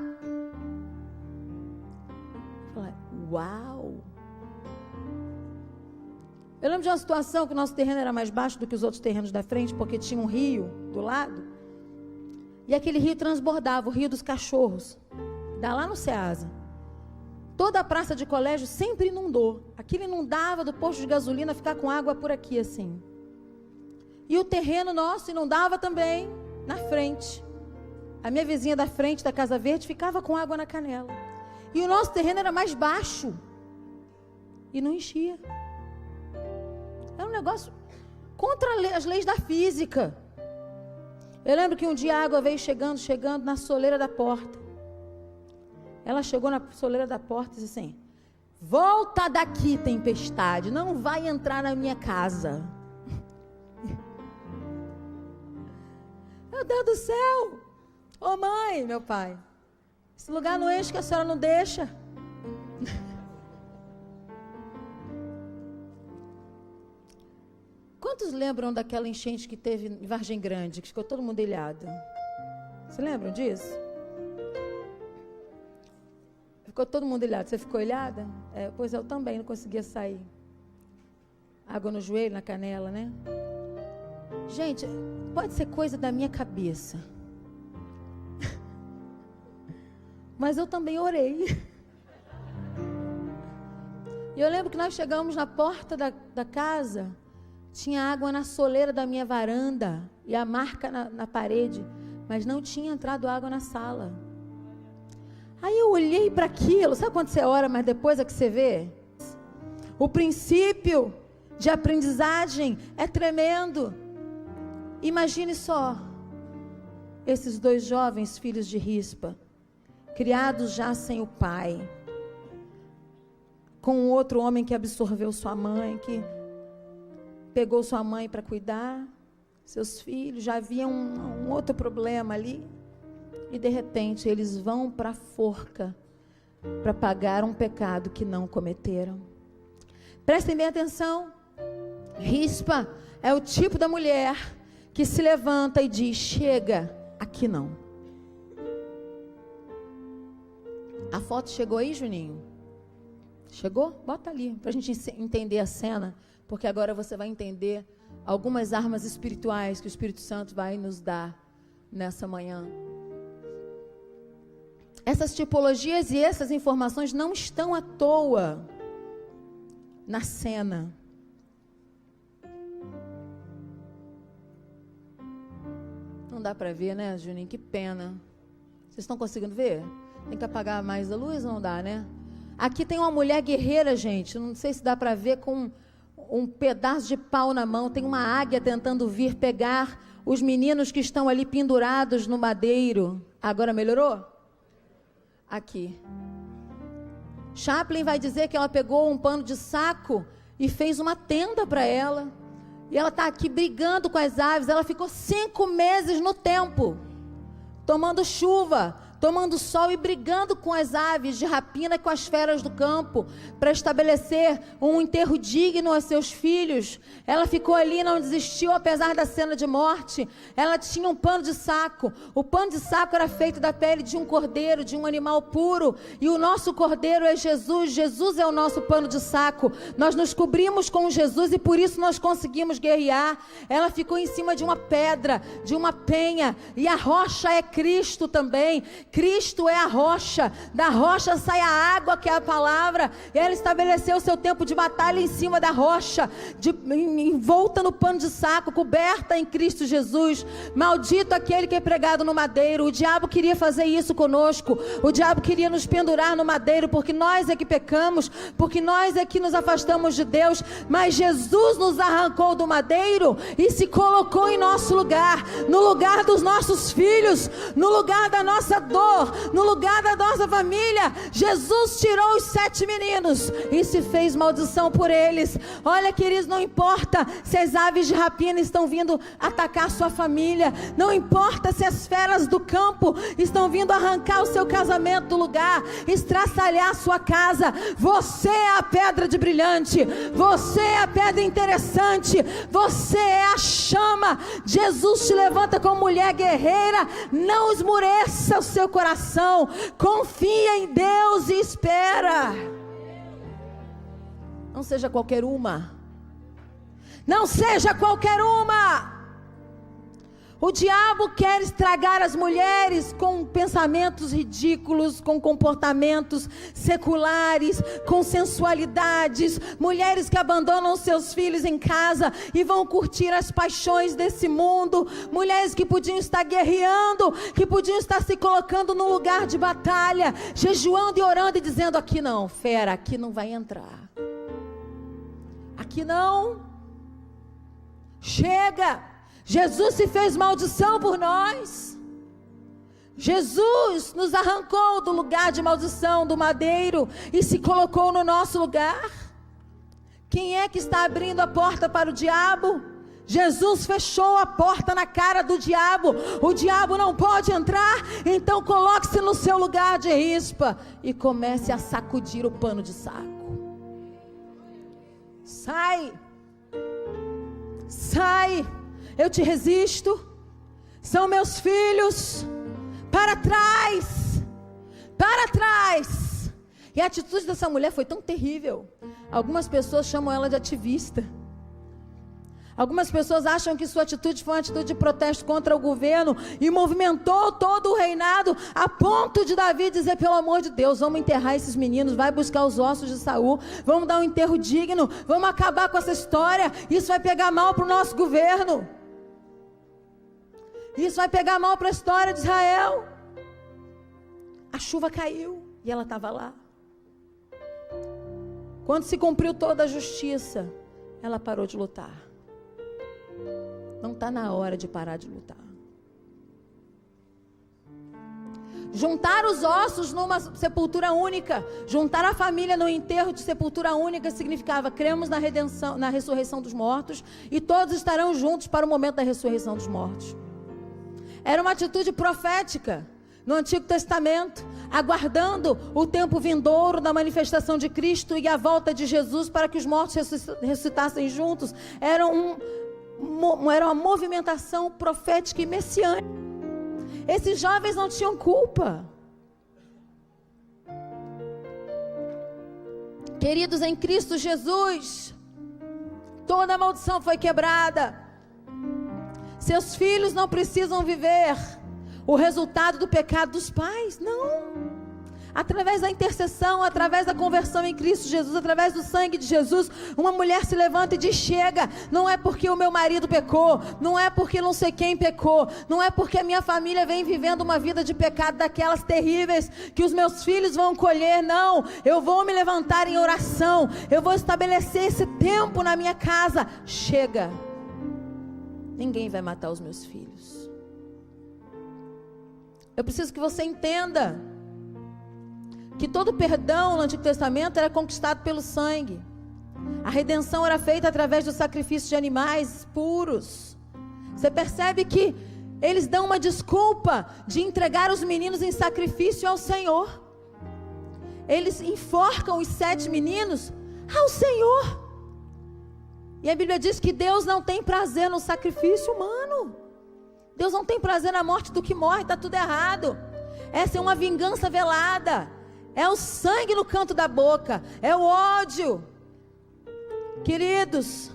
Uau! Eu lembro de uma situação que o nosso terreno era mais baixo do que os outros terrenos da frente, porque tinha um rio do lado, e aquele rio transbordava, o rio dos cachorros, dá lá no Ceasa. Toda a praça de colégio sempre inundou. Aquilo inundava do posto de gasolina, ficar com água por aqui assim. E o terreno nosso inundava também na frente. A minha vizinha da frente da Casa Verde ficava com água na canela. E o nosso terreno era mais baixo. E não enchia. Era um negócio contra as leis da física. Eu lembro que um dia a água veio chegando na soleira da porta. Ela chegou na soleira da porta e disse assim: volta daqui, tempestade, não vai entrar na minha casa. Meu Deus do céu! Ô mãe, meu pai, esse lugar não enche que a senhora não deixa. Quantos lembram daquela enchente que teve em Vargem Grande, que ficou todo mundo ilhado? Você lembram disso? Ficou todo mundo ilhado. Você ficou ilhada? Pois eu também não conseguia sair. Água no joelho, na canela, né? Gente, pode ser coisa da minha cabeça. Mas eu também orei. E eu lembro que nós chegamos na porta da casa, tinha água na soleira da minha varanda e a marca na parede, mas não tinha entrado água na sala. Aí eu olhei para aquilo, sabe quando você ora, mas depois é que você vê? O princípio de aprendizagem é tremendo. Imagine só, esses 2 jovens filhos de Rispa, criados já sem o pai, com um outro homem que absorveu sua mãe, que pegou sua mãe para cuidar, seus filhos, já havia um outro problema ali, e de repente eles vão para a forca, para pagar um pecado que não cometeram. Prestem bem atenção, Rispa é o tipo da mulher que se levanta e diz, chega, aqui não. A foto chegou aí, Juninho? Chegou? Bota ali, para a gente entender a cena, porque agora você vai entender algumas armas espirituais que o Espírito Santo vai nos dar nessa manhã. Essas tipologias e essas informações não estão à toa na cena. Não dá para ver, né, Juninho? Que pena. Vocês estão conseguindo ver? Tem que apagar mais a luz ou não dá, né? Aqui tem uma mulher guerreira, gente. Não sei se dá para ver, com um pedaço de pau na mão. Tem uma águia tentando vir pegar os meninos que estão ali pendurados no madeiro. Agora melhorou? Aqui. Chaplin vai dizer que ela pegou um pano de saco e fez uma tenda para ela. E ela está aqui brigando com as aves. Ela ficou 5 meses no tempo, tomando chuva, tomando sol e brigando com as aves de rapina e com as feras do campo, para estabelecer um enterro digno a seus filhos. Ela ficou ali, não desistiu, apesar da cena de morte. Ela tinha um pano de saco. O pano de saco era feito da pele de um cordeiro, de um animal puro, e o nosso cordeiro é Jesus. Jesus é o nosso pano de saco. Nós nos cobrimos com Jesus e por isso nós conseguimos guerrear. Ela ficou em cima de uma pedra, de uma penha, e a rocha é Cristo também. Cristo é a rocha, da rocha sai a água, que é a palavra. E ela estabeleceu o seu tempo de batalha em cima da rocha, envolta no pano de saco, coberta em Cristo Jesus. Maldito aquele que é pregado no madeiro. O diabo queria fazer isso conosco. O diabo queria nos pendurar no madeiro, porque nós é que pecamos, porque nós é que nos afastamos de Deus. Mas Jesus nos arrancou do madeiro e se colocou em nosso lugar, no lugar dos nossos filhos, no lugar da nossa dor, no lugar da nossa família. Jesus tirou os 7 meninos e se fez maldição por eles. Olha, queridos, não importa se as aves de rapina estão vindo atacar sua família, não importa se as feras do campo estão vindo arrancar o seu casamento do lugar, estraçalhar a sua casa. Você é a pedra de brilhante, você é a pedra interessante, você é a chama. Jesus te levanta como mulher guerreira. Não esmureça o seu coração, confia em Deus e espera. Não seja qualquer uma, não seja qualquer uma. O diabo quer estragar as mulheres com pensamentos ridículos, com comportamentos seculares, com sensualidades. Mulheres que abandonam seus filhos em casa e vão curtir as paixões desse mundo. Mulheres que podiam estar guerreando, que podiam estar se colocando no lugar de batalha, jejuando e orando e dizendo: aqui não, fera, aqui não vai entrar. Aqui não. Chega. Jesus se fez maldição por nós. Jesus nos arrancou do lugar de maldição, do madeiro, e se colocou no nosso lugar. Quem é que está abrindo a porta para o diabo? Jesus fechou a porta na cara do diabo. O diabo não pode entrar. Então coloque-se no seu lugar de rispa e comece a sacudir o pano de saco. Sai. Sai. Eu te resisto, são meus filhos, para trás, para trás. E a atitude dessa mulher foi tão terrível. Algumas pessoas chamam ela de ativista. Algumas pessoas acham que sua atitude foi uma atitude de protesto contra o governo e movimentou todo o reinado a ponto de Davi dizer, pelo amor de Deus, vamos enterrar esses meninos, vai buscar os ossos de Saul, vamos dar um enterro digno, vamos acabar com essa história, isso vai pegar mal para o nosso governo, isso vai pegar mal para a história de Israel. A chuva caiu e ela estava lá. Quando se cumpriu toda a justiça, ela parou de lutar. Não está na hora de parar de lutar. Juntar os ossos numa sepultura única, juntar a família no enterro de sepultura única significava, cremos na redenção, na ressurreição dos mortos, e todos estarão juntos para o momento da ressurreição dos mortos. Era uma atitude profética no Antigo Testamento, aguardando o tempo vindouro da manifestação de Cristo e a volta de Jesus para que os mortos ressuscitassem juntos. Era uma movimentação profética e messiânica. Esses jovens não tinham culpa. Queridos, em Cristo Jesus, toda a maldição foi quebrada. Seus filhos não precisam viver o resultado do pecado dos pais, não. Através da intercessão, através da conversão em Cristo Jesus, através do sangue de Jesus, uma mulher se levanta e diz, chega, não é porque o meu marido pecou, não é porque não sei quem pecou, não é porque a minha família vem vivendo uma vida de pecado daquelas terríveis, que os meus filhos vão colher, não, eu vou me levantar em oração, eu vou estabelecer esse tempo na minha casa, chega, ninguém vai matar os meus filhos. Eu preciso que você entenda que todo perdão no Antigo Testamento era conquistado pelo sangue. A redenção era feita através do sacrifício de animais puros. Você percebe que eles dão uma desculpa de entregar os meninos em sacrifício ao Senhor. Eles enforcam os 7 meninos ao Senhor. E a Bíblia diz que Deus não tem prazer no sacrifício humano. Deus não tem prazer na morte do que morre, está tudo errado. Essa é uma vingança velada. É o sangue no canto da boca, é o ódio. Queridos,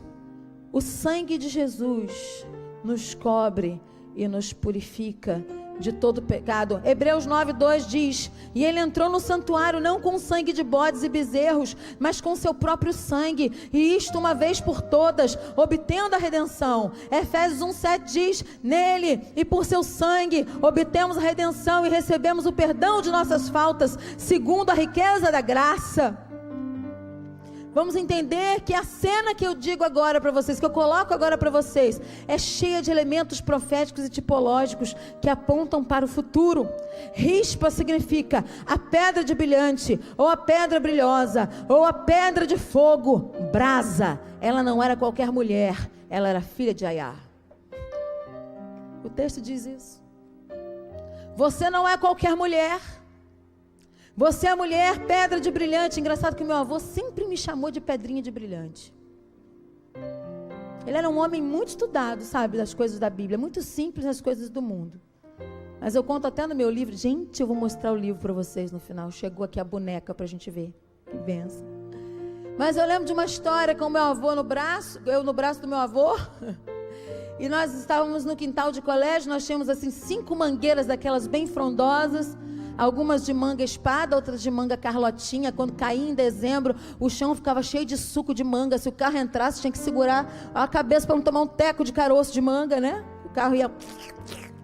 o sangue de Jesus nos cobre e nos purifica de todo pecado. Hebreus 9:2 diz, e ele entrou no santuário não com sangue de bodes e bezerros, mas com seu próprio sangue, e isto uma vez por todas, obtendo a redenção. Efésios 1:7 diz, nele e por seu sangue obtemos a redenção e recebemos o perdão de nossas faltas, segundo a riqueza da graça. Vamos entender que a cena que eu digo agora para vocês, que eu coloco agora para vocês, é cheia de elementos proféticos e tipológicos que apontam para o futuro. Rispa significa a pedra de brilhante, ou a pedra brilhosa, ou a pedra de fogo, brasa. Ela não era qualquer mulher, ela era filha de Aiá. O texto diz isso. Você não é qualquer mulher. Você é mulher, pedra de brilhante. Engraçado que meu avô sempre me chamou de pedrinha de brilhante. Ele era um homem muito estudado, sabe, das coisas da Bíblia, muito simples nas coisas do mundo. Mas eu conto até no meu livro. Gente, eu vou mostrar o livro para vocês no final. Chegou aqui a boneca para a gente ver. Que benção. Mas eu lembro de uma história com o meu avô no braço, eu no braço do meu avô. E nós estávamos no quintal de colégio, nós tínhamos assim 5 mangueiras daquelas bem frondosas. Algumas de manga espada, outras de manga carlotinha. Quando caía em dezembro, o chão ficava cheio de suco de manga. Se o carro entrasse, tinha que segurar a cabeça para não tomar um teco de caroço de manga, né? O carro ia...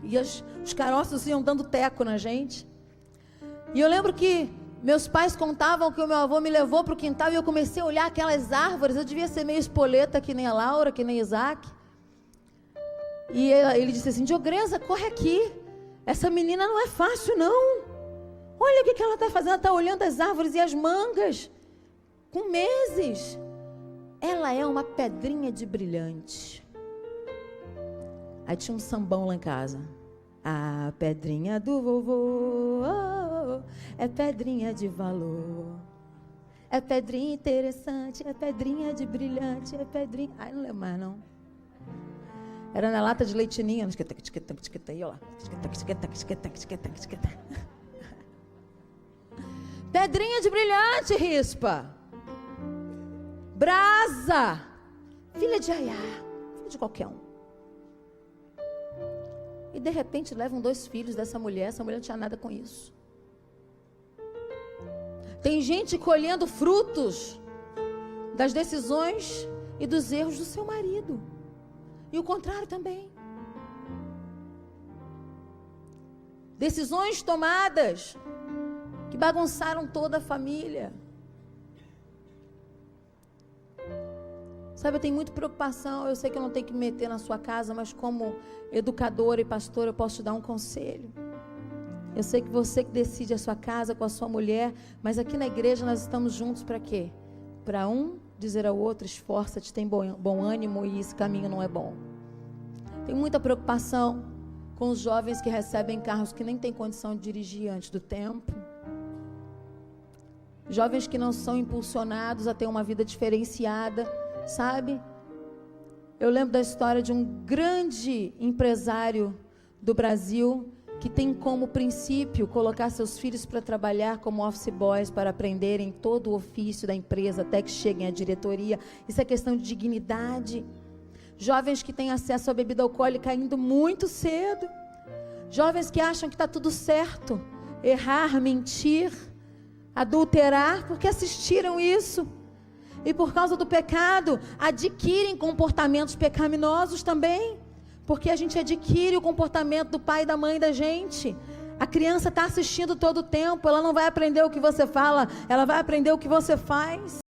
E os caroços iam dando teco na gente. E eu lembro que meus pais contavam que o meu avô me levou para o quintal e eu comecei a olhar aquelas árvores. Eu devia ser meio espoleta, que nem a Laura, que nem Isaac. E ele disse assim, Diogresa, corre aqui. Essa menina não é fácil, não. Olha o que ela está fazendo, ela está olhando as árvores e as mangas, com meses. Ela é uma pedrinha de brilhante. Aí tinha um sambão lá em casa. A pedrinha do vovô, oh, é pedrinha de valor. É pedrinha interessante, é pedrinha de brilhante, é pedrinha... Ai, não lembro mais, não. Era na lata de leitinho, aí, ó lá. Pedrinha de brilhante, Rispa. Brasa. Filha de Aiá. Filha de qualquer um. E de repente levam 2 filhos dessa mulher. Essa mulher não tinha nada com isso. Tem gente colhendo frutos das decisões e dos erros do seu marido. E o contrário também. Decisões tomadas que bagunçaram toda a família. Sabe, eu tenho muita preocupação. Eu sei que eu não tenho que me meter na sua casa, mas como educadora e pastora, eu posso te dar um conselho. Eu sei que você que decide a sua casa com a sua mulher, mas aqui na igreja nós estamos juntos para quê? Para um dizer ao outro: esforça-te, tem bom ânimo, e esse caminho não é bom. Tenho muita preocupação com os jovens que recebem carros que nem têm condição de dirigir antes do tempo. Jovens que não são impulsionados a ter uma vida diferenciada, sabe? Eu lembro da história de um grande empresário do Brasil que tem como princípio colocar seus filhos para trabalhar como office boys, para aprenderem todo o ofício da empresa até que cheguem à diretoria. Isso é questão de dignidade. Jovens que têm acesso à bebida alcoólica indo muito cedo. Jovens que acham que está tudo certo. Errar, mentir, adulterar, porque assistiram isso. E por causa do pecado, adquirem comportamentos pecaminosos também. Porque a gente adquire o comportamento do pai e da mãe da gente. A criança está assistindo todo o tempo. Ela não vai aprender o que você fala, ela vai aprender o que você faz.